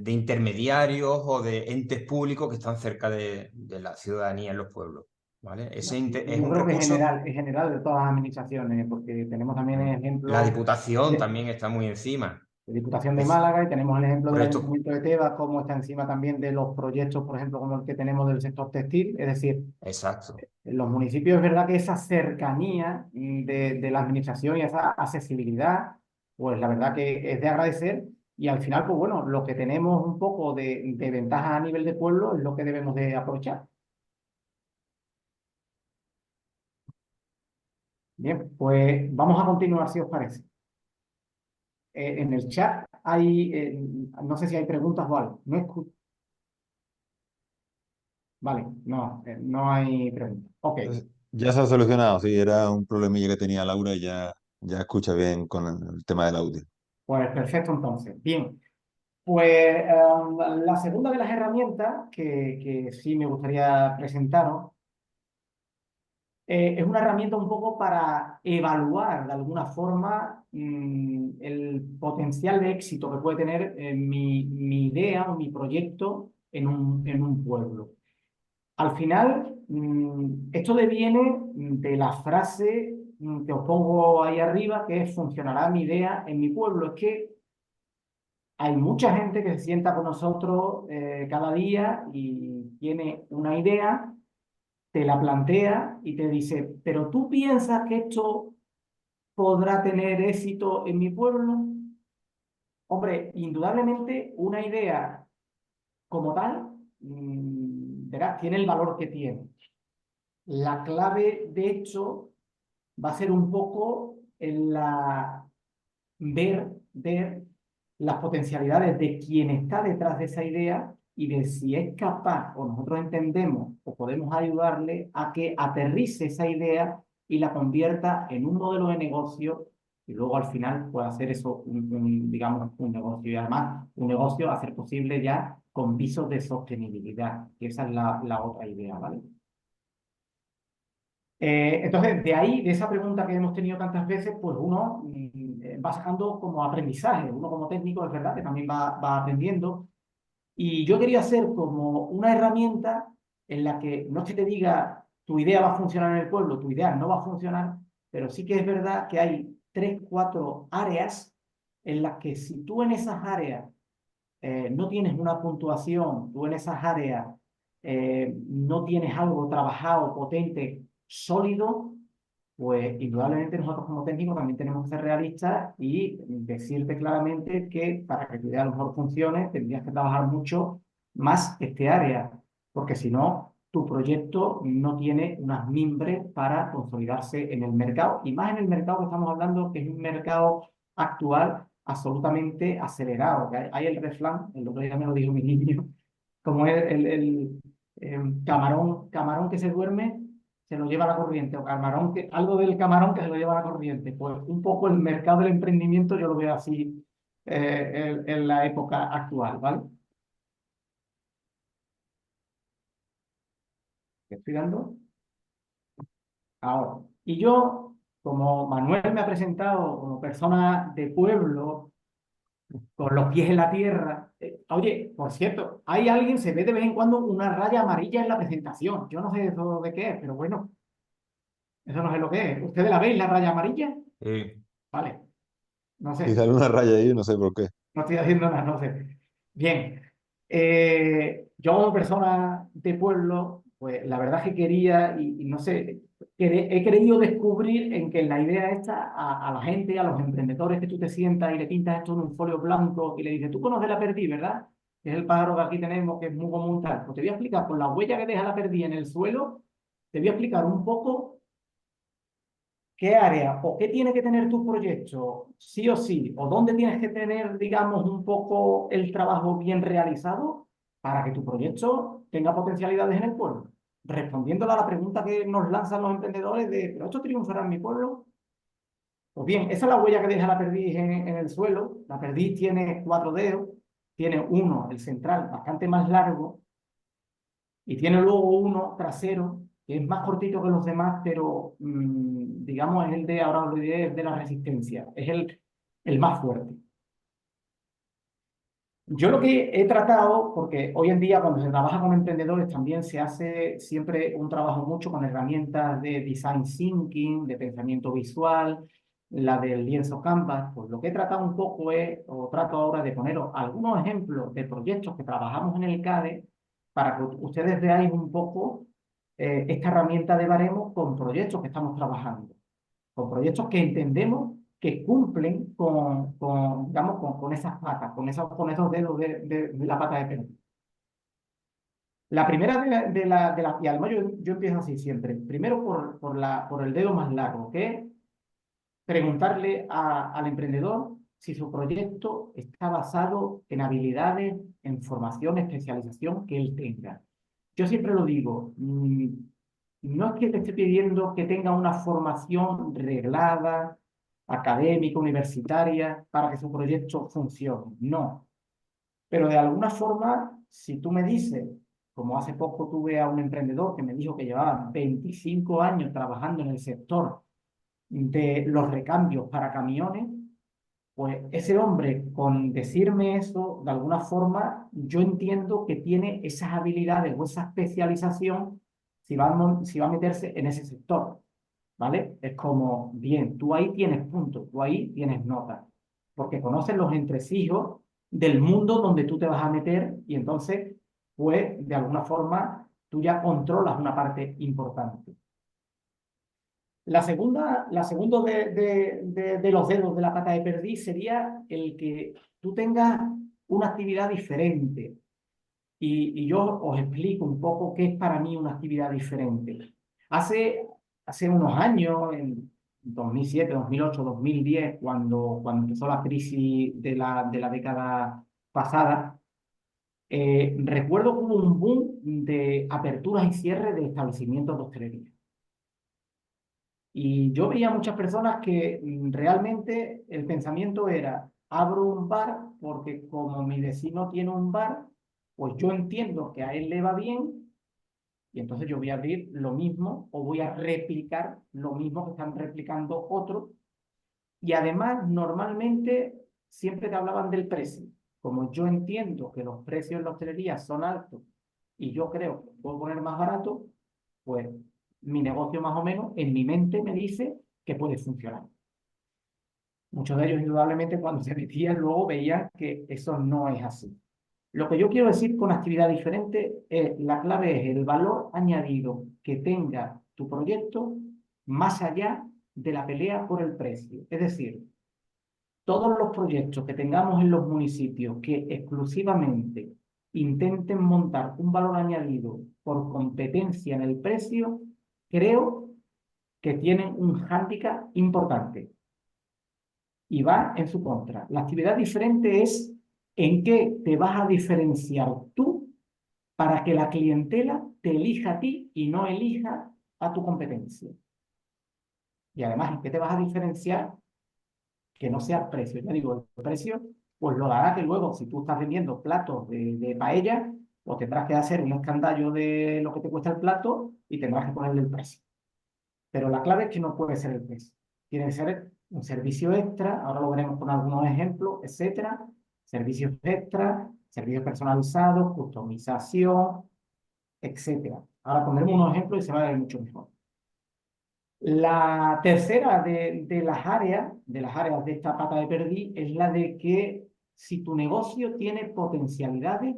intermediarios o de entes públicos que están cerca de la ciudadanía en los pueblos, ¿vale? Ese es Yo un creo que recurso. es general de todas las administraciones, porque tenemos también La ejemplos Diputación de, también está muy encima. de Diputación de Es Málaga y tenemos el ejemplo del proyectos. Ayuntamiento de Tebas, como está encima también de los proyectos, por ejemplo, como el que tenemos del sector textil. Es decir, Exacto. en los municipios es verdad que esa cercanía de la administración y esa accesibilidad, pues la verdad que es de agradecer Y al final, pues bueno, lo que tenemos un poco de ventaja a nivel de pueblo es lo que debemos de aprovechar. Bien, pues vamos a continuar si os parece. En el chat hay, no sé si hay preguntas o algo. No vale, no, no hay preguntas. Ok, Ya se ha solucionado, sí, era un problemilla que tenía Laura y ya escucha bien con el tema del audio. pues perfecto entonces. Bien, pues la segunda de las herramientas que sí me gustaría presentaros es una herramienta un poco para evaluar de alguna forma el potencial de éxito que puede tener mi idea o mi proyecto en un pueblo. Al final, esto deviene de la frase que os pongo ahí arriba, que es funcionará mi idea en mi pueblo. Es que hay mucha gente que se sienta con nosotros cada día y tiene una idea, te la plantea y te dice, pero ¿tú piensas que esto podrá tener éxito en mi pueblo? Hombre, indudablemente una idea como tal, verás, tiene el valor que tiene. La clave, de hecho, va a ser un poco en ver las potencialidades de quien está detrás de esa idea y de si es capaz o nosotros entendemos o podemos ayudarle a que aterrice esa idea y la convierta en un modelo de negocio y luego al final pueda hacer eso, digamos, un negocio y además un negocio a ser posible ya con visos de sostenibilidad, que esa es la otra idea, ¿vale? Entonces, de ahí, de esa pregunta que hemos tenido tantas veces, pues uno va sacando como aprendizaje. Uno como técnico es verdad que también va aprendiendo. Y yo quería hacer como una herramienta en la que no es que te diga tu idea va a funcionar en el pueblo, tu idea no va a funcionar, pero sí que es verdad que hay tres, cuatro áreas en las que si tú en esas áreas no tienes una puntuación, tú en esas áreas no tienes algo trabajado, potente, sólido, pues indudablemente nosotros como técnicos también tenemos que ser realistas y decirte claramente que para que tu idea a lo mejor funcione tendrías que trabajar mucho más este área, porque si no, tu proyecto no tiene unas mimbres para consolidarse en el mercado, y más en el mercado que estamos hablando, que es un mercado actual absolutamente acelerado. Que hay el refrán, el otro día me lo dijo mi niño, como es camarón que se duerme se lo lleva la corriente, o camarón algo del camarón que se lo lleva la corriente. Pues un poco el mercado del emprendimiento yo lo veo así en la época actual, ¿vale? ¿Qué estoy dando? Ahora. Y yo, como Manuel me ha presentado como persona de pueblo, con los pies en la tierra. Oye, por cierto, hay alguien, se ve de vez en cuando una raya amarilla en la presentación. Yo no sé eso de qué es, pero bueno, eso no sé lo que es. ¿Ustedes la veis, la raya amarilla? Vale, no Y sé, sale una raya ahí, no sé por qué. no estoy haciendo nada, no sé. Bien, yo como persona de pueblo, pues la verdad es que quería, y no sé, he querido descubrir en que la idea esta a la gente, a los emprendedores, que tú te sientas y le pintas esto en un folio blanco y le dices, tú conoces la perdiz, ¿verdad? Que es el pájaro que aquí tenemos, que es muy común tal. Pues te voy a explicar, con la huella que deja la perdiz en el suelo, te voy a explicar un poco qué área o qué tiene que tener tu proyecto, sí o sí, o dónde tienes que tener, digamos, un poco el trabajo bien realizado para que tu proyecto tenga potencialidades en el pueblo. Respondiéndole a la pregunta que nos lanzan los emprendedores de, ¿pero esto triunfará en mi pueblo? Pues bien, esa es la huella que deja la perdiz en el suelo. La perdiz tiene 4 dedos, tiene uno, el central, bastante más largo, y tiene luego uno trasero, que es más cortito que los demás, pero digamos es el de, ahora os lo diré, es de la resistencia, es el más fuerte. Yo lo que he tratado, porque hoy en día cuando se trabaja con emprendedores también se hace siempre un trabajo mucho con herramientas de design thinking, de pensamiento visual, la del lienzo Canvas, pues lo que he tratado un poco es, o trato ahora de poneros algunos ejemplos de proyectos que trabajamos en el CADE para que ustedes veáis un poco esta herramienta de baremo con proyectos que estamos trabajando, con proyectos que entendemos que cumplen digamos, con esas patas, con esos dedos de la pata de perro. La primera y además yo empiezo así siempre. Primero por el dedo más largo, que es preguntarle al emprendedor si su proyecto está basado en habilidades, en formación, especialización que él tenga. Yo siempre lo digo, no es que le esté pidiendo que tenga una formación reglada, académica, universitaria, para que su proyecto funcione. No. Pero de alguna forma, si tú me dices, como hace poco tuve a un emprendedor que me dijo que llevaba 25 años trabajando en el sector de los recambios para camiones, pues ese hombre, con decirme eso, de alguna forma, yo entiendo que tiene esas habilidades o esa especialización si va a meterse en ese sector, ¿vale? Es como, bien, tú ahí tienes puntos, tú ahí tienes notas, porque conoces los entresijos del mundo donde tú te vas a meter y entonces, pues, de alguna forma, tú ya controlas una parte importante. La segunda de los dedos de la pata de perdiz sería el que tú tengas una actividad diferente. Y yo os explico un poco qué es para mí una actividad diferente. Hace unos años, en 2007, 2008, 2010, cuando empezó la crisis de la década pasada, recuerdo que hubo un boom de aperturas y cierres de establecimientos de hostelería. Y yo veía muchas personas que realmente el pensamiento era, abro un bar porque como mi vecino tiene un bar, pues yo entiendo que a él le va bien y entonces yo voy a abrir lo mismo o voy a replicar lo mismo que están replicando otros. Y además, normalmente siempre te hablaban del precio. Como yo entiendo que los precios en la hostelería son altos y yo creo que puedo poner más barato, pues mi negocio más o menos en mi mente me dice que puede funcionar. Muchos de ellos indudablemente cuando se metían luego veían que eso no es así. Lo que yo quiero decir con actividad diferente es la clave es el valor añadido que tenga tu proyecto más allá de la pelea por el precio. Es decir, todos los proyectos que tengamos en los municipios que exclusivamente intenten montar un valor añadido por competencia en el precio, creo que tienen un hándicap importante y va en su contra. La actividad diferente es en qué te vas a diferenciar tú para que la clientela te elija a ti y no elija a tu competencia. Y además, ¿en qué te vas a diferenciar? Que no sea el precio. Ya digo, el precio, pues lo dará que luego, si tú estás vendiendo platos de paella, pues tendrás que hacer un escandallo de lo que te cuesta el plato y tendrás que ponerle el precio. Pero la clave es que no puede ser el precio. Tiene que ser un servicio extra, ahora lo veremos con algunos ejemplos, etcétera. Servicios extra, servicios personalizados, customización, etcétera. Ahora pondremos unos ejemplos y se va a ver mucho mejor. La tercera de las áreas de esta pata de perdiz es la de que si tu negocio tiene potencialidades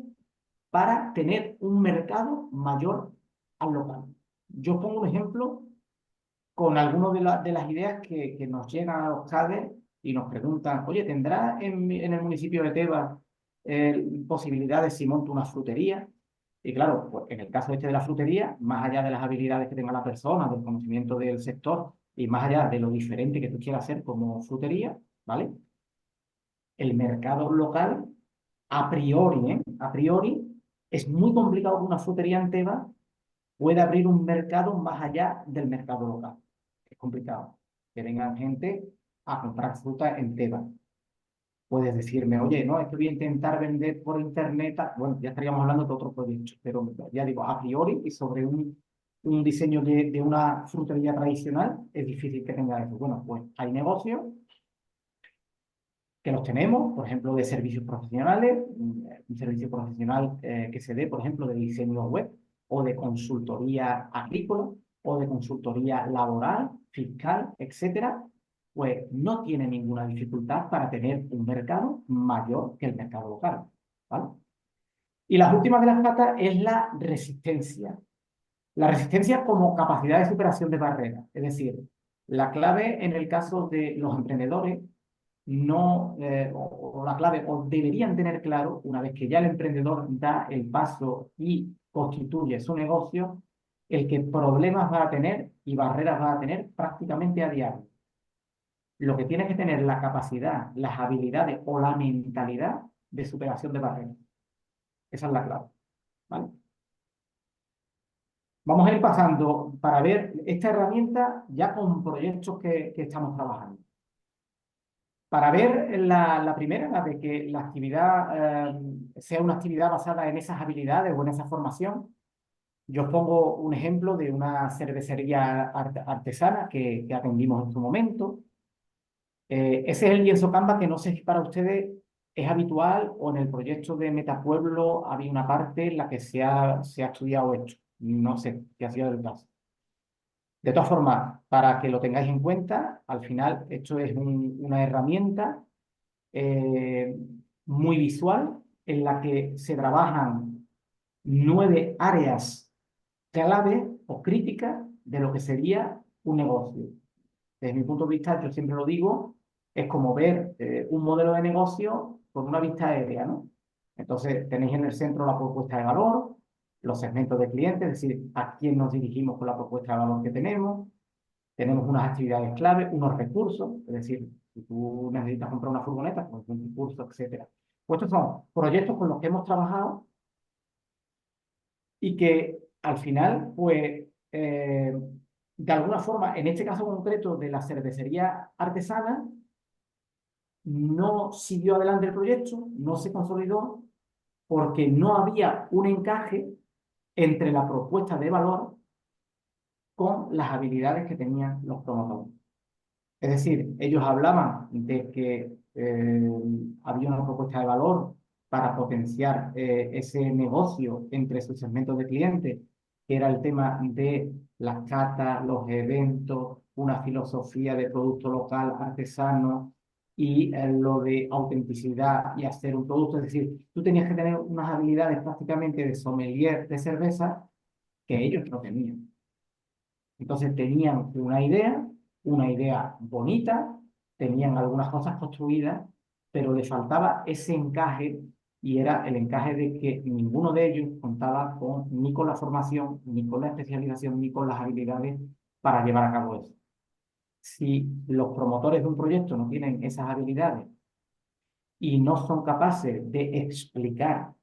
para tener un mercado mayor al local. Yo pongo un ejemplo con algunas de las ideas que nos llegan a los CADE y nos preguntan, oye, ¿tendrá en el municipio de Tebas posibilidades si monto una frutería? Y claro, pues en el caso este de la frutería, más allá de las habilidades que tenga la persona, del conocimiento del sector y más allá de lo diferente que tú quieras hacer como frutería, ¿vale? El mercado local, a priori, a priori, es muy complicado que una frutería en Tebas pueda abrir un mercado más allá del mercado local. Es complicado que vengan gente a comprar fruta en Tebas. Puedes decirme, oye, no, es que voy a intentar vender por internet. Bueno, ya estaríamos hablando de otro proyecto, pero ya digo, a priori y sobre un diseño de una frutería tradicional, es difícil que tenga eso. Bueno, pues hay negocios que los tenemos, por ejemplo, de servicios profesionales, un servicio profesional que se dé, por ejemplo, de diseño web o de consultoría agrícola o de consultoría laboral, fiscal, etcétera, pues no tiene ninguna dificultad para tener un mercado mayor que el mercado local, ¿vale? Y la última de las patas es la resistencia. La resistencia como capacidad de superación de barreras. Es decir, La clave en el caso de los emprendedores, no, o la clave, o deberían tener claro, una vez que ya el emprendedor da el paso y constituye su negocio, el que problemas va a tener y barreras va a tener prácticamente a diario. Lo que tiene que tener la capacidad, las habilidades o la mentalidad de superación de barreras. Esa es la clave, ¿vale? Vamos a ir pasando para ver esta herramienta ya con proyectos que estamos trabajando. Para ver la primera, la de que la actividad sea una actividad basada en esas habilidades o en esa formación, yo os pongo un ejemplo de una cervecería artesana que atendimos en su momento. Ese es el lienzo Canva, que no sé si para ustedes es habitual o en el proyecto de Metapueblo había una parte en la que se ha estudiado esto. No sé qué ha sido el caso. De todas formas, para que lo tengáis en cuenta, al final esto es una herramienta eh, muy visual en la que se trabajan 9 áreas clave o críticas de lo que sería un negocio. Desde mi punto de vista, yo siempre lo digo, es como ver un modelo de negocio con una vista aérea, ¿no? Entonces, tenéis en el centro la propuesta de valor, los segmentos de clientes, es decir, a quién nos dirigimos con la propuesta de valor que tenemos. Tenemos unas actividades clave, unos recursos, es decir, si tú necesitas comprar una furgoneta, pues un recurso, etcétera. Pues estos son proyectos con los que hemos trabajado y que al final, pues, de alguna forma, en este caso concreto de la cervecería artesana, no siguió adelante el proyecto, no se consolidó, porque no había un encaje entre la propuesta de valor con las habilidades que tenían los promotores. Es decir, ellos hablaban de que había una propuesta de valor para potenciar ese negocio entre sus segmentos de clientes, que era el tema de las catas, los eventos, una filosofía de producto local, artesano, y lo de autenticidad y hacer un producto. Es decir, tú tenías que tener unas habilidades prácticamente de sommelier de cerveza que ellos no tenían. Entonces tenían una idea bonita, tenían algunas cosas construidas, pero le faltaba ese encaje, y era el encaje de que ninguno de ellos contaba ni con la formación, ni con la especialización, ni con las habilidades para llevar a cabo eso. Si los promotores de un proyecto no tienen esas habilidades y no son capaces de explicar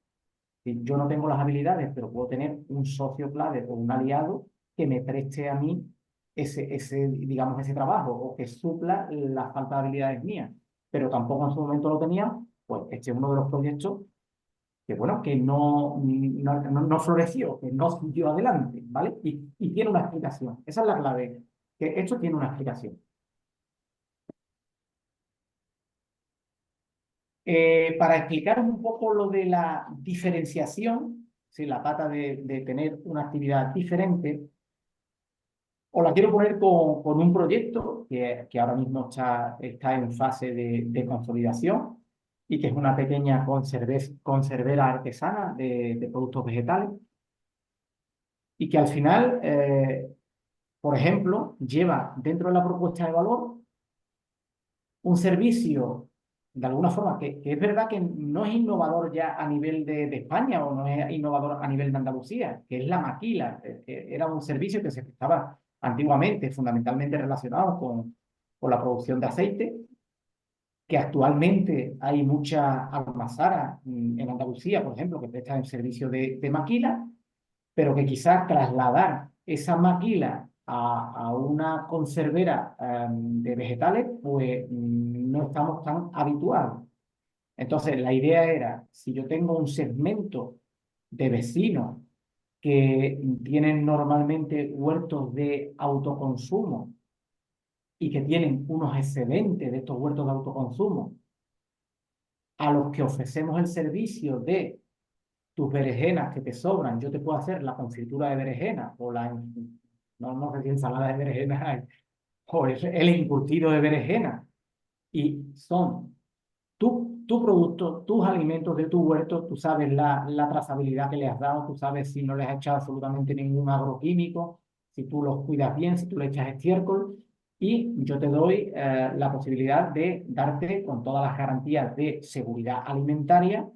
que yo no tengo las habilidades, pero puedo tener un socio clave o un aliado que me preste a mí digamos, ese trabajo, o que supla la falta de habilidades mías, pero tampoco en su momento lo tenía, pues este es uno de los proyectos que, bueno, que no floreció, que no siguió adelante, ¿vale? Y tiene una explicación. Esa es la clave, que esto tiene una explicación. Para explicaros un poco lo de la diferenciación, si la pata de tener una actividad diferente, os la quiero poner con un proyecto que ahora mismo está en fase de consolidación y que es una pequeña conservera artesana de productos vegetales y que al final, por ejemplo, lleva dentro de la propuesta de valor un servicio, de alguna forma, que es verdad que no es innovador ya a nivel de España o no es innovador a nivel de Andalucía, que es la maquila. Era un servicio que se prestaba antiguamente, fundamentalmente relacionado con la producción de aceite, que actualmente hay muchas almazaras en Andalucía, por ejemplo, que prestan el servicio de maquila, pero que quizás trasladar esa maquila a una conservera de vegetales, pues no estamos tan habituados. Entonces, la idea era, si yo tengo un segmento de vecinos que tienen normalmente huertos de autoconsumo y que tienen unos excedentes de estos huertos de autoconsumo, a los que ofrecemos el servicio de tus berenjenas que te sobran, yo te puedo hacer la confitura de berenjena o no sé si ensalada de berenjena hay, o el encurtido de berenjena. Y son tu producto, tus alimentos de tu huerto, tú sabes la trazabilidad que le has dado, tú sabes si no les has echado absolutamente ningún agroquímico, si tú los cuidas bien, si tú le echas estiércol, y yo te doy la posibilidad de darte con todas las garantías de seguridad alimentaria,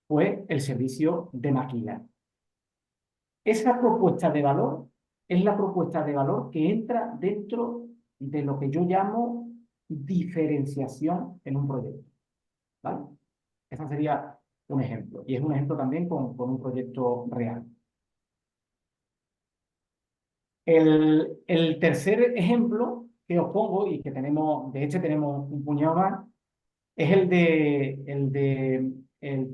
pues el servicio de maquila. Esa propuesta de valor es la propuesta de valor que entra dentro de lo que yo llamo diferenciación en un proyecto, ¿vale? Ese sería un ejemplo, y es un ejemplo también con un proyecto real. El tercer ejemplo que os pongo, y que tenemos, de hecho tenemos un puñado más, es el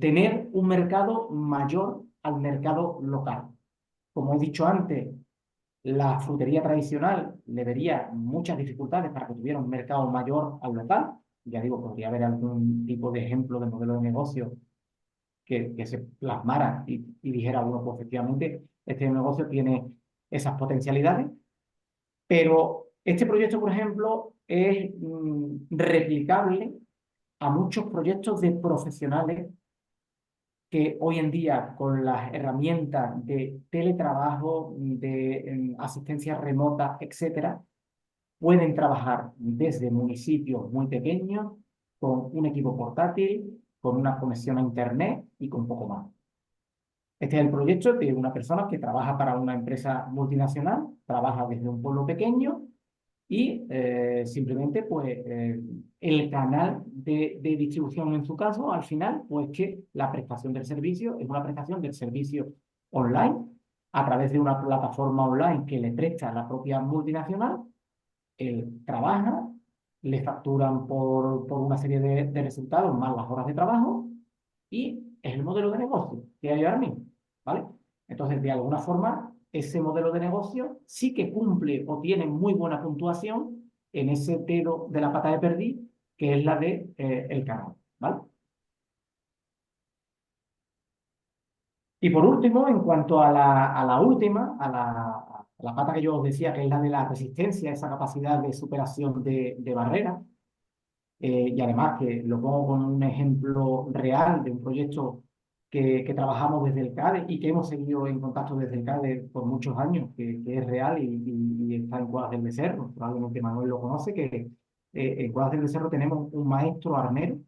tener un mercado mayor al mercado local. Como he dicho antes, la frutería tradicional le vería muchas dificultades para que tuviera un mercado mayor al local. Ya digo, podría haber algún tipo de ejemplo de modelo de negocio que se plasmara y dijera, bueno, pues efectivamente este negocio tiene esas potencialidades, pero este proyecto, por ejemplo, es replicable a muchos proyectos de profesionales que hoy en día, con las herramientas de teletrabajo, de asistencia remota, etcétera, pueden trabajar desde municipios muy pequeños, con un equipo portátil, con una conexión a internet y con poco más. Este es el proyecto de una persona que trabaja para una empresa multinacional, trabaja desde un pueblo pequeño y simplemente pues el canal de distribución en su caso, al final, pues que la prestación del servicio es una prestación del servicio online a través de una plataforma online que le presta la propia multinacional. Él trabaja, le facturan por una serie de resultados más las horas de trabajo y es el modelo de negocio que hay ahora mismo, ¿vale? Entonces, de alguna forma, ese modelo de negocio sí que cumple o tiene muy buena puntuación en ese dedo de la pata de perdiz, que es la de el canal, ¿vale? Y por último, en cuanto a la última, a la pata que yo os decía, que es la de la resistencia, esa capacidad de superación de barreras, y además que lo pongo con un ejemplo real de un proyecto que trabajamos desde el CADE y que hemos seguido en contacto desde el CADE por muchos años, que es real y está en Cuadras del Becerro. Probablemente Manuel lo conoce, que en Cuadras del Becerro tenemos un maestro armero,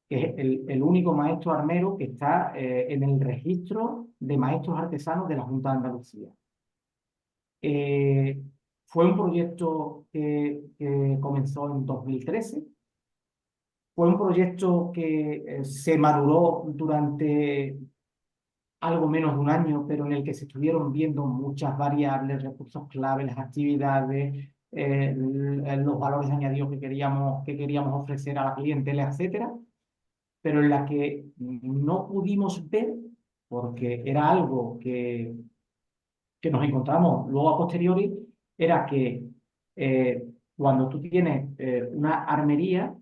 que es el único maestro armero que está en el registro de maestros artesanos de la Junta de Andalucía. Eh, Fue un proyecto que comenzó en 2013. Fue un proyecto que se maduró durante algo menos de un año, pero en el que se estuvieron viendo muchas variables, recursos clave, las actividades, los valores añadidos que queríamos ofrecer a la clientela, etcétera, pero en la que no pudimos ver, porque era algo que nos encontramos luego a posteriori, era que cuando tú tienes una armería,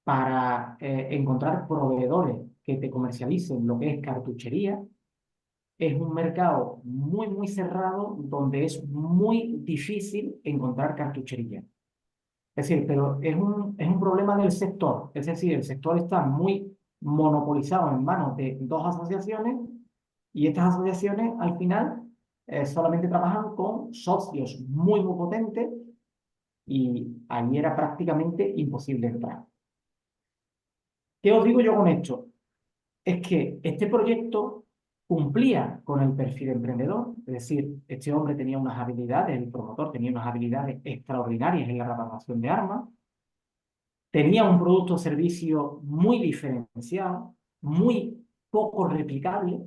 para encontrar proveedores que te comercialicen lo que es cartuchería, es un mercado muy, muy cerrado donde es muy difícil encontrar cartuchería. Es decir, pero es un problema del sector. Es decir, el sector está muy monopolizado en manos de dos asociaciones y estas asociaciones al final solamente trabajan con socios muy, muy potentes y ahí era prácticamente imposible entrar. ¿Qué os digo yo con esto? Es que este proyecto cumplía con el perfil emprendedor, es decir, este hombre tenía unas habilidades, el promotor tenía unas habilidades extraordinarias en la reparación de armas, tenía un producto o servicio muy diferenciado, muy poco replicable,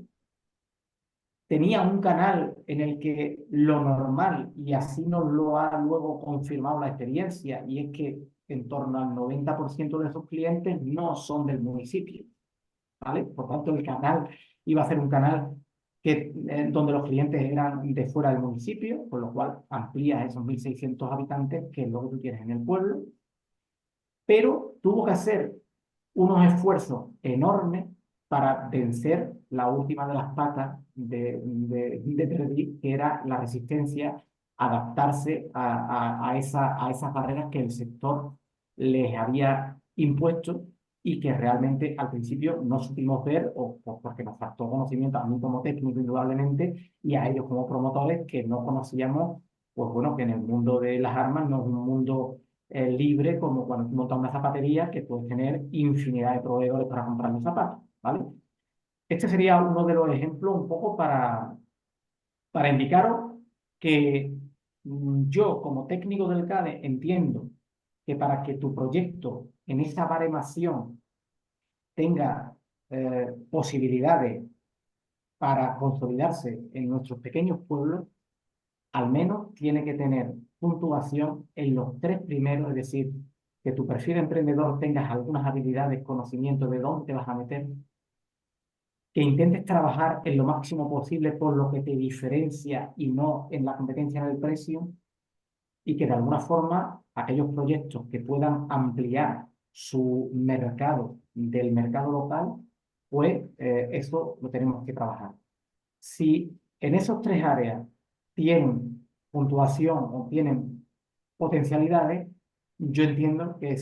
tenía un canal en el que lo normal, y así nos lo ha luego confirmado la experiencia, y es que en torno al 90% de sus clientes no son del municipio. ¿Vale? Por tanto, el canal iba a ser un canal donde los clientes eran de fuera del municipio, con lo cual amplías esos 1.600 habitantes, que es lo que tú tienes en el pueblo, pero tuvo que hacer unos esfuerzos enormes para vencer la última de las patas de Perdiz, que era la resistencia, adaptarse a esas barreras que el sector les había impuesto y que realmente al principio no supimos ver, o porque nos faltó conocimiento a mí como técnico indudablemente, y a ellos como promotores, que no conocíamos pues bueno, que en el mundo de las armas no es un mundo libre como cuando tú montas una zapatería, que puedes tener infinidad de proveedores para comprar los zapatos, ¿vale? Este sería uno de los ejemplos un poco para indicaros que yo, como técnico del CADE, entiendo que para que tu proyecto en esa baremación tenga posibilidades para consolidarse en nuestros pequeños pueblos, al menos tiene que tener puntuación en los tres primeros, es decir, que tu perfil de emprendedor tengas algunas habilidades, conocimiento de dónde te vas a meter, que intentes trabajar en lo máximo posible por lo que te diferencia y no en la competencia en el precio, y que de alguna forma aquellos proyectos que puedan ampliar su mercado del mercado local, pues eso lo tenemos que trabajar. Si en esos tres áreas tienen puntuación o tienen potencialidades, yo entiendo que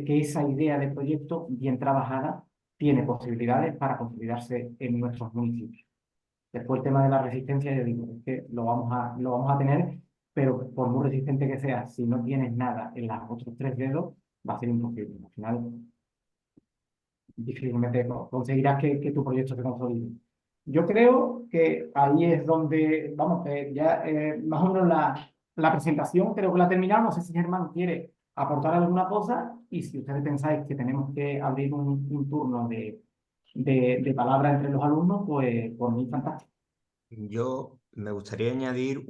que esa idea de proyecto bien trabajada tiene posibilidades para consolidarse en nuestros municipios. Después el tema de la resistencia, yo digo, es que lo vamos a tener, pero por muy resistente que sea, si no tienes nada en los otros tres dedos, va a ser imposible. Al final, difícilmente conseguirás que tu proyecto se consolide. Yo creo que ahí es donde, vamos, ya más o menos la presentación creo que la terminamos. No sé si Germán quiere aportar alguna cosa, y si ustedes pensáis que tenemos que abrir un turno de palabra entre los alumnos, pues por mí fantástico. Yo me gustaría añadir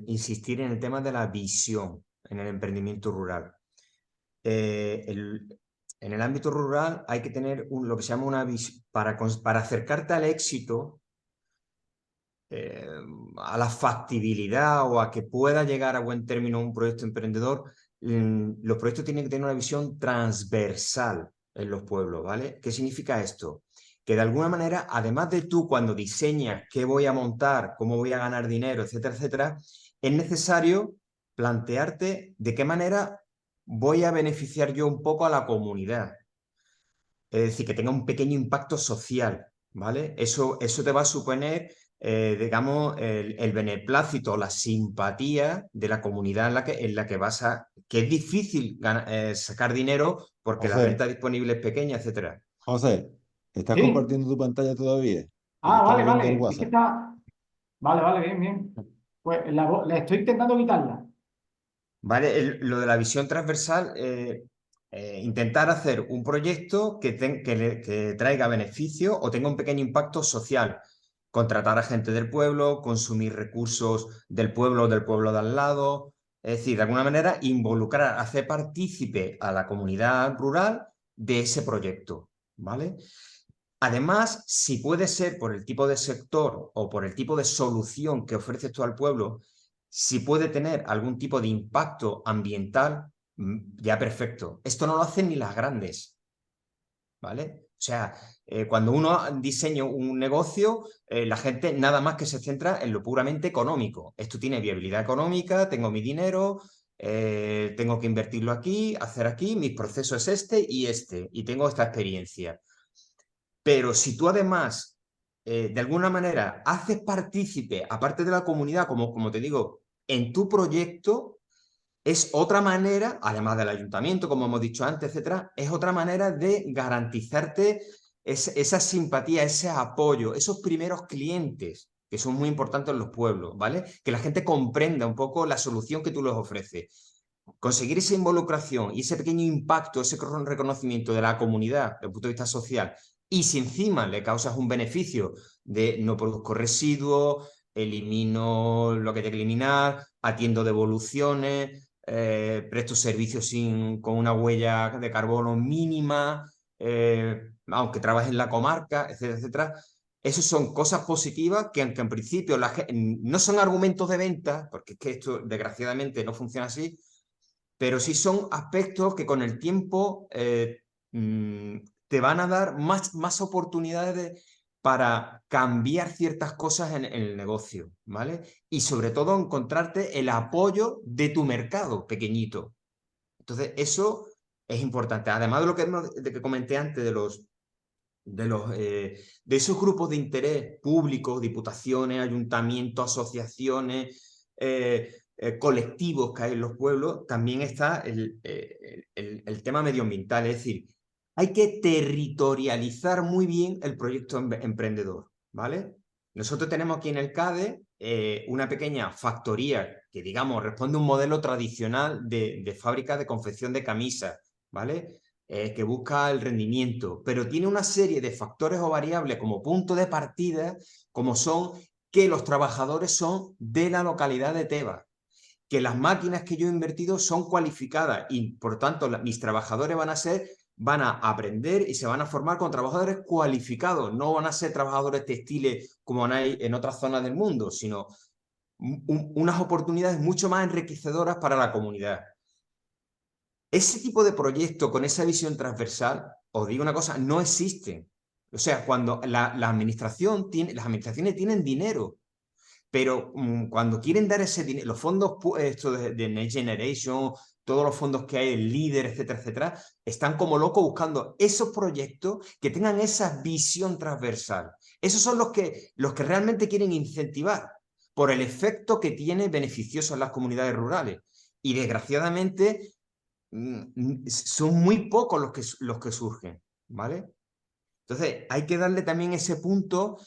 insistir en el tema de la visión en el emprendimiento rural. En el ámbito rural hay que tener lo que se llama una visión para acercarte al éxito, a la factibilidad o a que pueda llegar a buen término un proyecto emprendedor. Los proyectos tienen que tener una visión transversal en los pueblos, ¿vale? ¿Qué significa esto? Que de alguna manera, además de tú cuando diseñas qué voy a montar, cómo voy a ganar dinero, etcétera, etcétera, es necesario plantearte de qué manera voy a beneficiar yo un poco a la comunidad. Es decir, que tenga un pequeño impacto social, ¿vale? Eso te va a suponer, digamos, el beneplácito, la simpatía de la comunidad en la que vas a... que es difícil sacar dinero porque la José, renta disponible es pequeña, etcétera. José, ¿estás Sí. compartiendo tu pantalla todavía? Porque Ah, estaba vale, viendo el vale. Es que WhatsApp. está. Vale, vale, bien, bien. Pues la estoy intentando quitarla. ¿Vale? Lo de la visión transversal, intentar hacer un proyecto que traiga beneficio o tenga un pequeño impacto social. Contratar a gente del pueblo, consumir recursos del pueblo o del pueblo de al lado. Es decir, de alguna manera involucrar, hacer partícipe a la comunidad rural de ese proyecto. ¿Vale? Además, si puede ser por el tipo de sector o por el tipo de solución que ofreces tú al pueblo, si puede tener algún tipo de impacto ambiental, ya perfecto. Esto no lo hacen ni las grandes, ¿vale? O sea, cuando uno diseña un negocio, la gente nada más que se centra en lo puramente económico. Esto tiene viabilidad económica, tengo mi dinero, tengo que invertirlo aquí, hacer aquí, mi proceso es este, y tengo esta experiencia. Pero si tú además, de alguna manera, haces partícipe, aparte de la comunidad, como te digo, en tu proyecto, es otra manera, además del ayuntamiento, como hemos dicho antes, etcétera, es otra manera de garantizarte esa simpatía, ese apoyo, esos primeros clientes que son muy importantes en los pueblos, ¿vale? Que la gente comprenda un poco la solución que tú les ofreces. Conseguir esa involucración y ese pequeño impacto, ese reconocimiento de la comunidad desde el punto de vista social, y si encima le causas un beneficio de no produzco residuos, elimino lo que hay que eliminar, atiendo devoluciones, presto servicios con una huella de carbono mínima, aunque trabaje en la comarca, etcétera, etcétera. Esas son cosas positivas que, aunque en principio no son argumentos de venta, porque es que esto desgraciadamente no funciona así, pero sí son aspectos que con el tiempo te van a dar más oportunidades para cambiar ciertas cosas en el negocio, ¿vale? Y sobre todo encontrarte el apoyo de tu mercado pequeñito. Entonces, eso es importante. Además de que comenté antes de esos grupos de interés públicos, diputaciones, ayuntamientos, asociaciones, colectivos que hay en los pueblos, también está el tema medioambiental. Es decir, hay que territorializar muy bien el proyecto emprendedor, ¿vale? Nosotros tenemos aquí en el CADE una pequeña factoría que, digamos, responde a un modelo tradicional de fábrica de confección de camisas, ¿vale? Que busca el rendimiento, pero tiene una serie de factores o variables como punto de partida, como son que los trabajadores son de la localidad de Tebas, que las máquinas que yo he invertido son cualificadas y, por tanto, mis trabajadores van a aprender y se van a formar con trabajadores cualificados, no van a ser trabajadores textiles como hay en otras zonas del mundo, sino unas oportunidades mucho más enriquecedoras para la comunidad. Ese tipo de proyecto con esa visión transversal, os digo una cosa, no existe. O sea, cuando las administraciones tienen dinero, pero cuando quieren dar ese dinero, los fondos esto de Next Generation, todos los fondos que hay, el líder, etcétera, etcétera, están como locos buscando esos proyectos que tengan esa visión transversal. Esos son los que realmente quieren incentivar por el efecto que tiene beneficioso en las comunidades rurales. Y desgraciadamente son muy pocos los que surgen, ¿vale? Entonces hay que darle también ese punto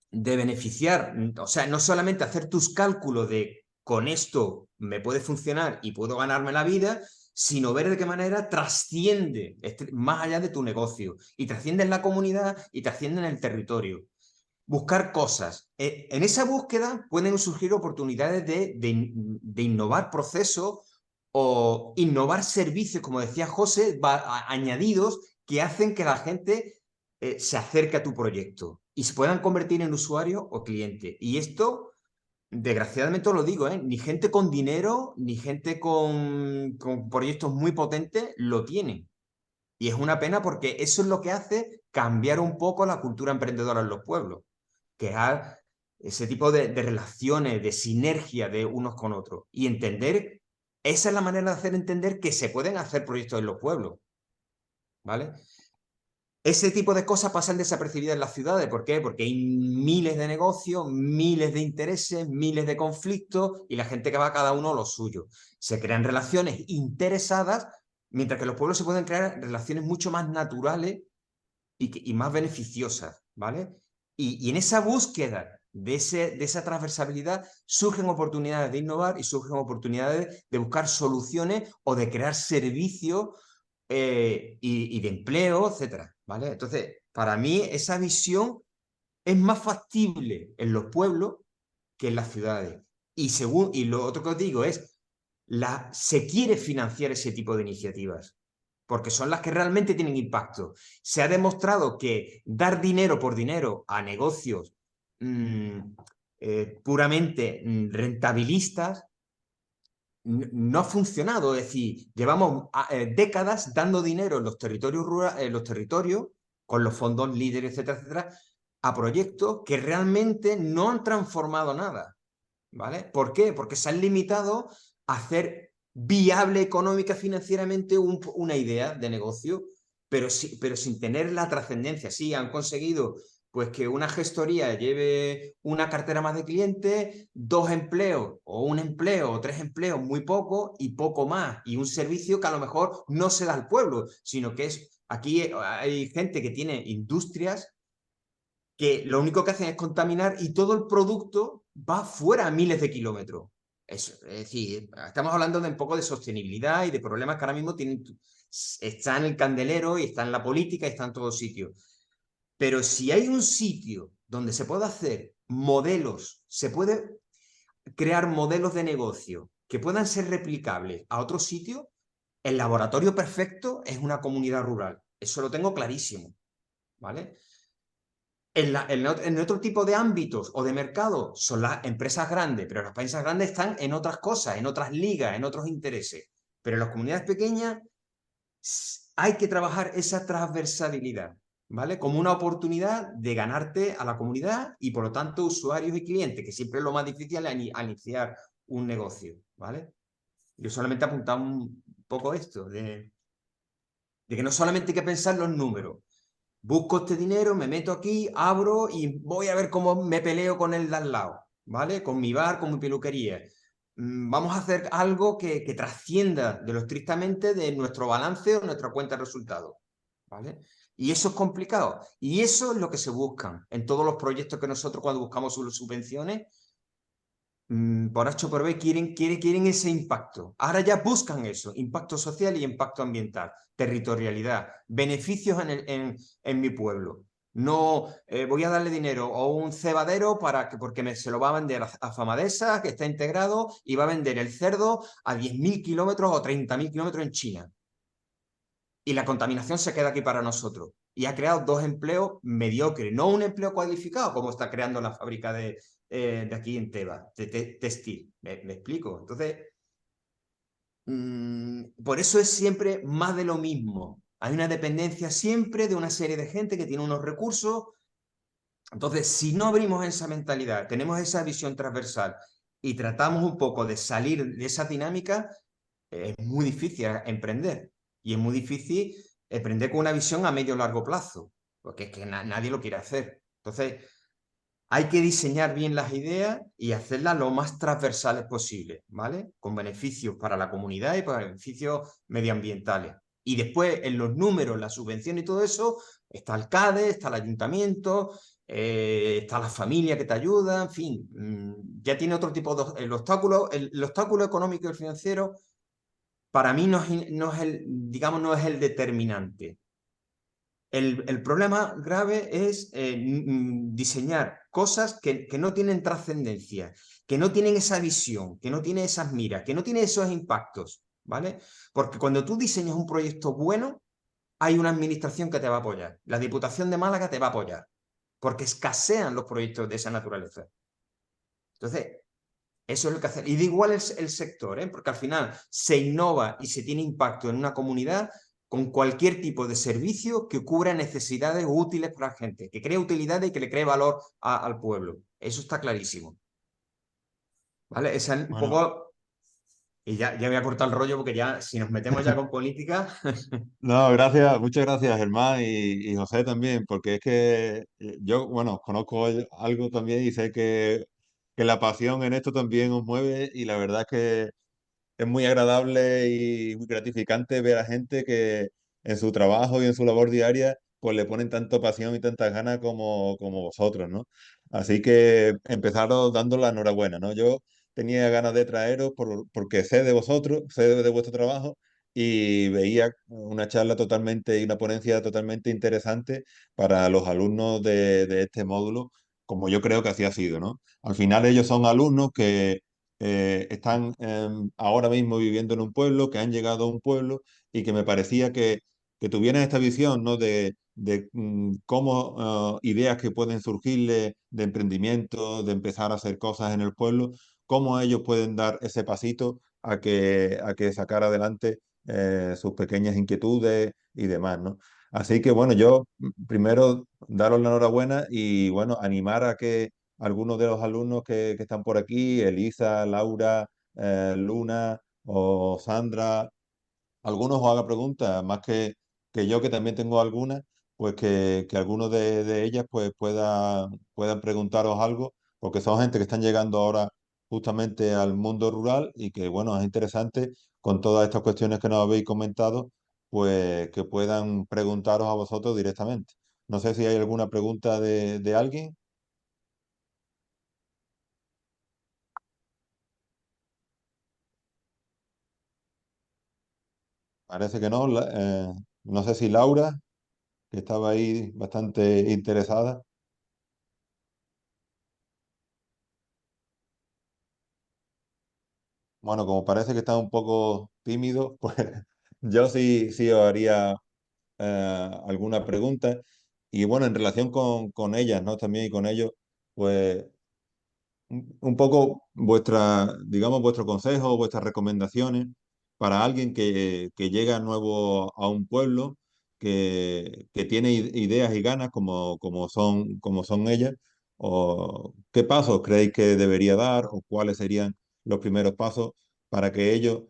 de beneficiar, o sea, no solamente hacer tus cálculos de con esto me puede funcionar y puedo ganarme la vida, sino ver de qué manera trasciende más allá de tu negocio y trasciende en la comunidad y trasciende en el territorio. Buscar cosas. En esa búsqueda pueden surgir oportunidades de innovar procesos o innovar servicios, como decía José, añadidos que hacen que la gente se acerque a tu proyecto y se puedan convertir en usuario o cliente. Y esto, desgraciadamente os lo digo, ni gente con dinero, ni gente con proyectos muy potentes lo tienen. Y es una pena porque eso es lo que hace cambiar un poco la cultura emprendedora en los pueblos, crear ese tipo de relaciones, de sinergia de unos con otros y entender, esa es la manera de hacer entender que se pueden hacer proyectos en los pueblos, ¿vale? Ese tipo de cosas pasan desapercibidas en las ciudades. ¿Por qué? Porque hay miles de negocios, miles de intereses, miles de conflictos y la gente que va cada uno a lo suyo. Se crean relaciones interesadas, mientras que en los pueblos se pueden crear relaciones mucho más naturales y más beneficiosas, ¿vale? Y en esa búsqueda de esa transversalidad surgen oportunidades de innovar y surgen oportunidades de buscar soluciones o de crear servicios y de empleo, etcétera, ¿vale? Entonces, para mí esa visión es más factible en los pueblos que en las ciudades. Y lo otro que os digo es, se quiere financiar ese tipo de iniciativas, porque son las que realmente tienen impacto. Se ha demostrado que dar dinero por dinero a negocios puramente rentabilistas no ha funcionado. Es decir, llevamos décadas dando dinero en los territorios rurales, en los territorios, con los fondos líderes, etcétera, etcétera, a proyectos que realmente no han transformado nada. ¿Vale? ¿Por qué? Porque se han limitado a hacer viable económica financieramente una idea de negocio, pero sin tener la trascendencia. Sí, han conseguido pues que una gestoría lleve una cartera más de clientes, 2 empleos o 1 empleo o 3 empleos, muy poco y poco más, y un servicio que a lo mejor no se da al pueblo, sino que aquí hay gente que tiene industrias que lo único que hacen es contaminar y todo el producto va fuera a miles de kilómetros. Es decir, estamos hablando de un poco de sostenibilidad y de problemas que ahora mismo están en el candelero y están en la política y están en todos sitios. Pero si hay un sitio donde se puede hacer modelos, se puede crear modelos de negocio que puedan ser replicables a otro sitio, el laboratorio perfecto es una comunidad rural. Eso lo tengo clarísimo, ¿vale? En otro tipo de ámbitos o de mercado son las empresas grandes, pero las empresas grandes están en otras cosas, en otras ligas, en otros intereses. Pero en las comunidades pequeñas hay que trabajar esa transversalidad, ¿vale? Como una oportunidad de ganarte a la comunidad y, por lo tanto, usuarios y clientes, que siempre es lo más difícil al iniciar un negocio, ¿vale? Yo solamente he apuntado un poco esto, de que no solamente hay que pensar los números. Busco este dinero, me meto aquí, abro y voy a ver cómo me peleo con el de al lado, ¿vale? Con mi bar, con mi peluquería. vamos a hacer algo que trascienda de lo estrictamente de nuestro balance o nuestra cuenta de resultados, ¿vale? Y eso es complicado. Y eso es lo que se buscan en todos los proyectos que nosotros cuando buscamos subvenciones, por H o por B, quieren ese impacto. Ahora ya buscan eso, impacto social y impacto ambiental, territorialidad, beneficios en mi pueblo. No voy a darle dinero a un cebadero porque se lo va a vender a Famadesa, que está integrado, y va a vender el cerdo a 10.000 kilómetros o 30.000 kilómetros en China. Y la contaminación se queda aquí para nosotros. Y ha creado dos empleos mediocres, no un empleo cualificado como está creando la fábrica de aquí en Teba, textil. ¿Me explico? Entonces, por eso es siempre más de lo mismo. Hay una dependencia siempre de una serie de gente que tiene unos recursos. Entonces, si no abrimos esa mentalidad, tenemos esa visión transversal y tratamos un poco de salir de esa dinámica, es muy difícil emprender. Y es muy difícil emprender con una visión a medio o largo plazo, porque es que nadie lo quiere hacer. Entonces, hay que diseñar bien las ideas y hacerlas lo más transversales posible, ¿vale? Con beneficios para la comunidad y para beneficios medioambientales. Y después, en los números, la subvención y todo eso, está el CADE, está el ayuntamiento, está la familia que te ayuda, en fin, ya tiene otro tipo de el obstáculo económico y el financiero para mí no es digamos, no es el determinante. El problema grave es diseñar cosas que no tienen trascendencia, que no tienen esa visión, que no tienen esas miras, que no tienen esos impactos, ¿vale? Porque cuando tú diseñas un proyecto bueno, hay una administración que te va a apoyar. La Diputación de Málaga te va a apoyar, porque escasean los proyectos de esa naturaleza. Entonces, eso es lo que hacer. Y da igual el sector, ¿eh? Porque al final se innova y se tiene impacto en una comunidad con cualquier tipo de servicio que cubra necesidades útiles para la gente, que cree utilidades y que le cree valor al pueblo. Eso está clarísimo. ¿Vale? Esa es un Bueno, poco... Y ya voy a cortar el rollo porque ya, si nos metemos ya con política... no, gracias, muchas gracias Germán y José también, porque es que yo, bueno, conozco algo también y sé que la pasión en esto también os mueve y la verdad es que es muy agradable y muy gratificante ver a gente que en su trabajo y en su labor diaria pues le ponen tanto pasión y tantas ganas como vosotros, ¿no? Así que empezaros dando la enhorabuena, ¿no? Yo tenía ganas de traeros porque sé de vosotros, sé de vuestro trabajo y veía una charla totalmente y una ponencia totalmente interesante para los alumnos de este módulo, como yo creo que así ha sido, ¿no? Al final ellos son alumnos que están ahora mismo viviendo en un pueblo, que han llegado a un pueblo y que me parecía que tuvieran esta visión, ¿no? de cómo ideas que pueden surgirle de emprendimiento, de empezar a hacer cosas en el pueblo, cómo ellos pueden dar ese pasito a que sacar adelante sus pequeñas inquietudes y demás, ¿no? Así que bueno, yo primero daros la enhorabuena y bueno, animar a que algunos de los alumnos que están por aquí, Elisa, Laura, Luna o Sandra, algunos os haga preguntas, más que yo que también tengo algunas, pues que algunos de ellas pues puedan preguntaros algo, porque son gente que están llegando ahora justamente al mundo rural y que bueno, es interesante con todas estas cuestiones que nos habéis comentado, pues que puedan preguntaros a vosotros directamente. No sé si hay alguna pregunta de alguien. Parece que no. No sé si Laura, que estaba ahí bastante interesada. Bueno, como parece que está un poco tímido, pues yo sí os haría alguna pregunta. Y bueno, en relación con ellas, ¿no? También y con ellos, pues un poco digamos, vuestro consejo, vuestras recomendaciones para alguien que llega nuevo a un pueblo, que tiene ideas y ganas como son ellas, o qué pasos creéis que debería dar, o cuáles serían los primeros pasos para que ellos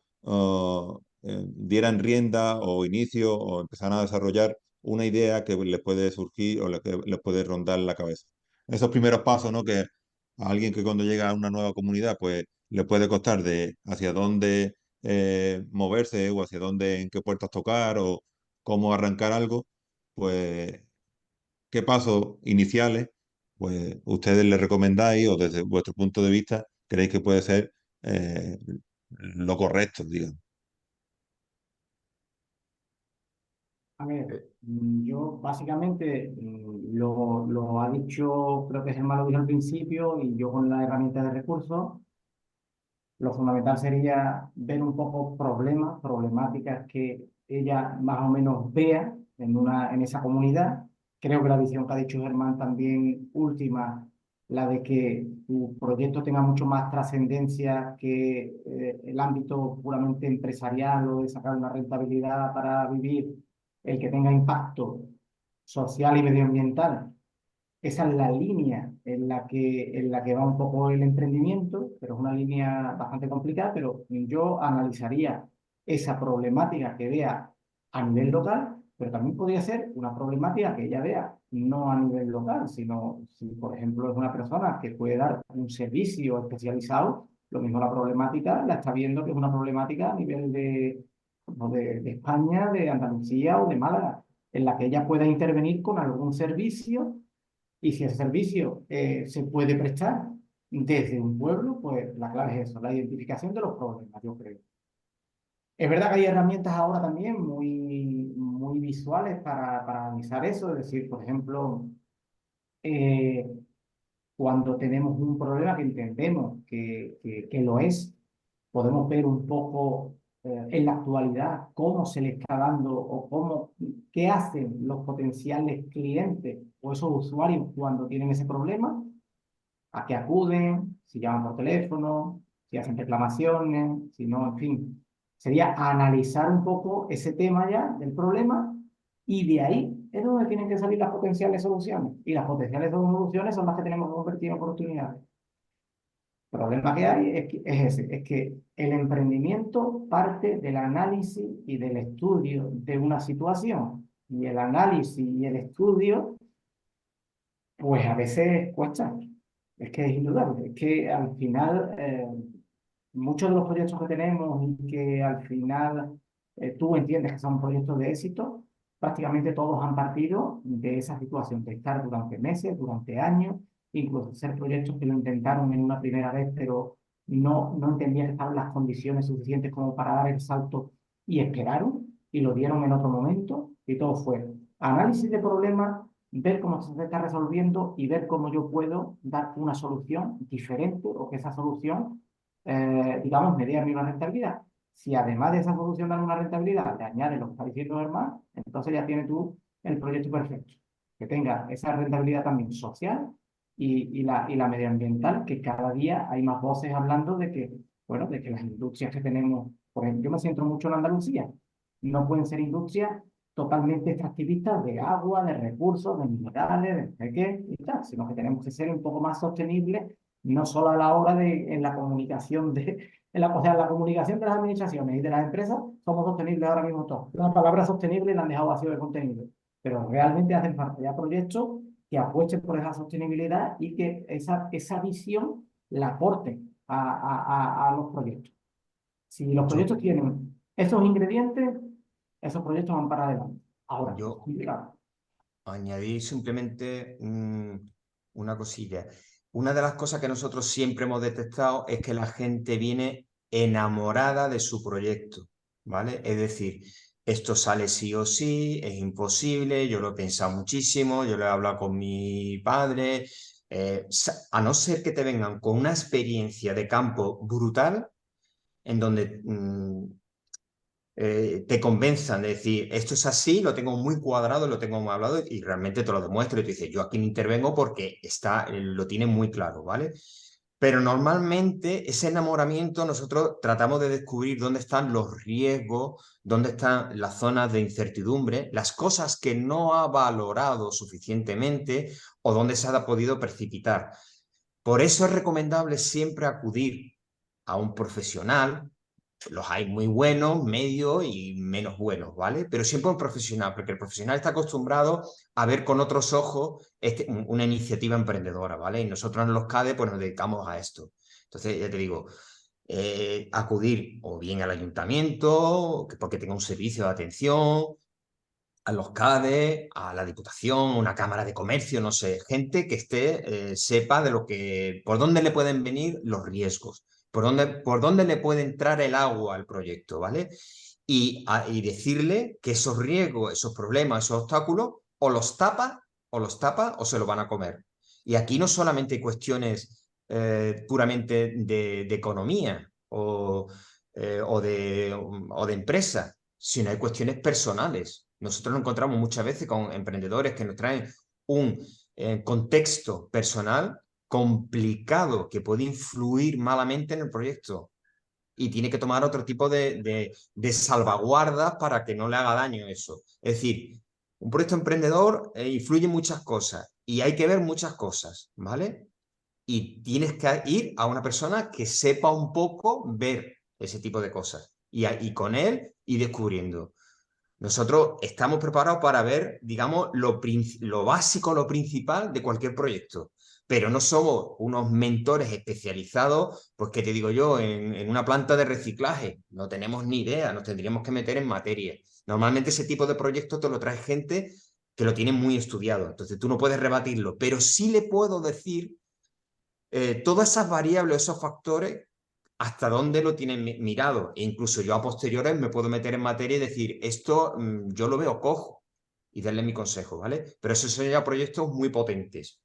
dieran rienda o inicio o empezaran a desarrollar una idea que les puede surgir o que les puede rondar la cabeza. Esos primeros pasos, ¿no? Que a alguien que cuando llega a una nueva comunidad, pues le puede costar de hacia dónde moverse o hacia dónde, en qué puertas tocar o cómo arrancar algo, pues qué pasos iniciales pues ustedes le recomendáis o desde vuestro punto de vista creéis que puede ser lo correcto, digamos. A ver, Eh, yo básicamente lo ha dicho, creo que Germán lo dijo al principio, y yo con la herramienta de recursos. Lo fundamental sería ver un poco problemas, problemáticas que ella más o menos vea en esa comunidad. Creo que la visión que ha dicho Germán también última, la de que tu proyecto tenga mucho más trascendencia que el ámbito puramente empresarial o de sacar una rentabilidad para vivir, el que tenga impacto social y medioambiental. Esa es la línea en la que va un poco el emprendimiento, pero es una línea bastante complicada, pero yo analizaría esa problemática que vea a nivel local, pero también podría ser una problemática que ella vea no a nivel local, sino si, por ejemplo, es una persona que puede dar un servicio especializado, lo mismo la problemática la está viendo que es una problemática a nivel de España, de Andalucía o de Málaga, en la que ella pueda intervenir con algún servicio y si el servicio se puede prestar desde un pueblo, pues la clave es eso, la identificación de los problemas, yo creo. Es verdad que hay herramientas ahora también muy visuales para analizar eso, es decir, por ejemplo, eh, cuando tenemos un problema que entendemos que lo es, podemos ver un poco en la actualidad cómo se le está dando o qué hacen los potenciales clientes o esos usuarios cuando tienen ese problema, a qué acuden, si llaman por teléfono, si hacen reclamaciones, si no, en fin. Sería analizar un poco ese tema ya del problema y de ahí es donde tienen que salir las potenciales soluciones. Y las potenciales soluciones son las que tenemos que convertir en oportunidades. El problema que hay es que el emprendimiento parte del análisis y del estudio de una situación. Y el análisis y el estudio, pues a veces cuesta. Es que es indudable. Es que al final, muchos de los proyectos que tenemos y que al final tú entiendes que son proyectos de éxito, prácticamente todos han partido de esa situación, de estar durante meses, durante años, incluso ser proyectos que lo intentaron en una primera vez, pero no entendían que estaban las condiciones suficientes como para dar el salto y esperaron y lo dieron en otro momento y todo fue análisis de problemas, ver cómo se está resolviendo y ver cómo yo puedo dar una solución diferente o que esa solución, digamos, me dé a mí una rentabilidad. Si además de esa solución dar una rentabilidad, le añades lo que está diciendo Germán, entonces ya tienes tú el proyecto perfecto. Que tenga esa rentabilidad también social y la medioambiental, que cada día hay más voces hablando de que, bueno, de que las industrias que tenemos, por ejemplo, yo me siento mucho en Andalucía, no pueden ser industrias totalmente extractivistas de agua, de recursos, de minerales, de no sé qué y tal, sino que tenemos que ser un poco más sostenibles, no solo a la hora de en la comunicación o sea, en la comunicación de las administraciones y de las empresas somos sostenibles ahora mismo todos. La palabra sostenible la han dejado vacío de contenido, pero realmente hacen falta ya proyectos que apuesten por esa sostenibilidad y que esa visión la aporten a los proyectos. Si los Yo, proyectos tienen esos ingredientes, esos proyectos van para adelante. Ahora, es yo complicado. añadir simplemente una cosilla. Una de las cosas que nosotros siempre hemos detectado es que la gente viene enamorada de su proyecto, ¿vale? Es decir, esto sale sí o sí, es imposible, yo lo he pensado muchísimo, yo lo he hablado con mi padre, a no ser que te vengan con una experiencia de campo brutal, en donde te convenzan de decir, esto es así, lo tengo muy cuadrado, lo tengo muy hablado y realmente te lo demuestro y te dices, yo aquí no intervengo porque lo tiene muy claro, ¿vale? Pero normalmente ese enamoramiento nosotros tratamos de descubrir dónde están los riesgos, dónde están las zonas de incertidumbre, las cosas que no ha valorado suficientemente o dónde se ha podido precipitar. Por eso es recomendable siempre acudir a un profesional. Los hay muy buenos, medios y menos buenos, ¿vale? Pero siempre un profesional, porque el profesional está acostumbrado a ver con otros ojos una iniciativa emprendedora, ¿vale? Y nosotros en los CADE pues nos dedicamos a esto. Entonces, ya te digo, acudir o bien al ayuntamiento, porque tenga un servicio de atención, a los CADE, a la Diputación, una Cámara de Comercio, no sé, gente que sepa de por dónde le pueden venir los riesgos, por dónde le puede entrar el agua al proyecto, ¿vale? Y decirle que esos riesgos, esos problemas, esos obstáculos, o los tapa o se lo van a comer. Y aquí no solamente hay cuestiones puramente de economía o de empresa, sino hay cuestiones personales. Nosotros nos encontramos muchas veces con emprendedores que nos traen un contexto personal complicado que puede influir malamente en el proyecto y tiene que tomar otro tipo de salvaguardas para que no le haga daño eso. Es decir, un proyecto emprendedor influye en muchas cosas y hay que ver muchas cosas, ¿vale? Y tienes que ir a una persona que sepa un poco ver ese tipo de cosas y con él y descubriendo. Nosotros estamos preparados para ver, digamos, lo básico, lo principal de cualquier proyecto, pero no somos unos mentores especializados, pues, ¿qué te digo yo?, en una planta de reciclaje. No tenemos ni idea, nos tendríamos que meter en materia. Normalmente ese tipo de proyectos te lo trae gente que lo tiene muy estudiado, entonces tú no puedes rebatirlo, pero sí le puedo decir todas esas variables, esos factores, hasta dónde lo tienen mirado. E incluso yo a posteriores me puedo meter en materia y decir, esto yo lo veo cojo y darle mi consejo, ¿vale? Pero esos son ya proyectos muy potentes.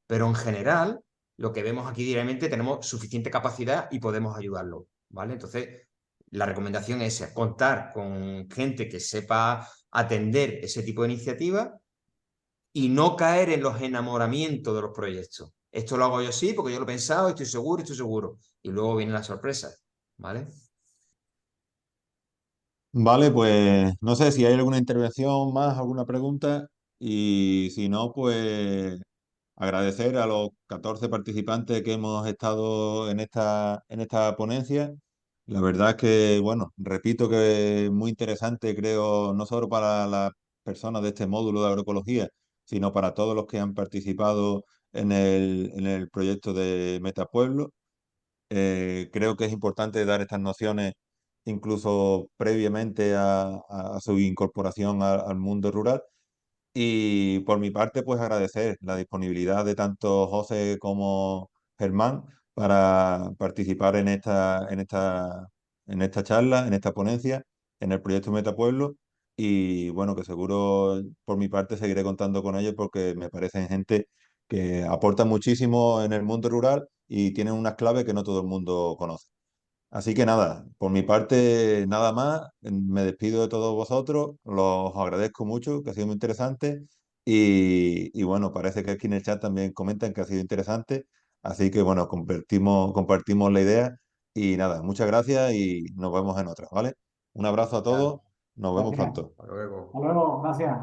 Pero en general, lo que vemos aquí diariamente, tenemos suficiente capacidad y podemos ayudarlo, ¿vale? Entonces, la recomendación es contar con gente que sepa atender ese tipo de iniciativas y no caer en los enamoramientos de los proyectos. Esto lo hago yo así porque yo lo he pensado, estoy seguro, estoy seguro. Y luego viene la sorpresa, ¿vale? Vale, pues no sé si hay alguna intervención más, alguna pregunta, y si no, pues agradecer a los 14 participantes que hemos estado en esta ponencia. La verdad es que, bueno, repito que es muy interesante, creo, no solo para las personas de este módulo de agroecología, sino para todos los que han participado en el proyecto de Metapueblo. Creo que es importante dar estas nociones incluso previamente a su incorporación al mundo rural. Y por mi parte, pues agradecer la disponibilidad de tanto José como Germán para participar en esta charla, en esta ponencia, en el proyecto Metapueblo. Y bueno, que seguro por mi parte seguiré contando con ellos porque me parecen gente que aporta muchísimo en el mundo rural y tienen unas claves que no todo el mundo conoce. Así que nada, por mi parte nada más, me despido de todos vosotros, los agradezco mucho, que ha sido muy interesante y bueno, parece que aquí en el chat también comentan que ha sido interesante, así que bueno, compartimos la idea y nada, muchas gracias y nos vemos en otra, ¿vale? Un abrazo a Ya, todos, nos vemos Gracias. pronto. hasta luego. Hasta luego, gracias.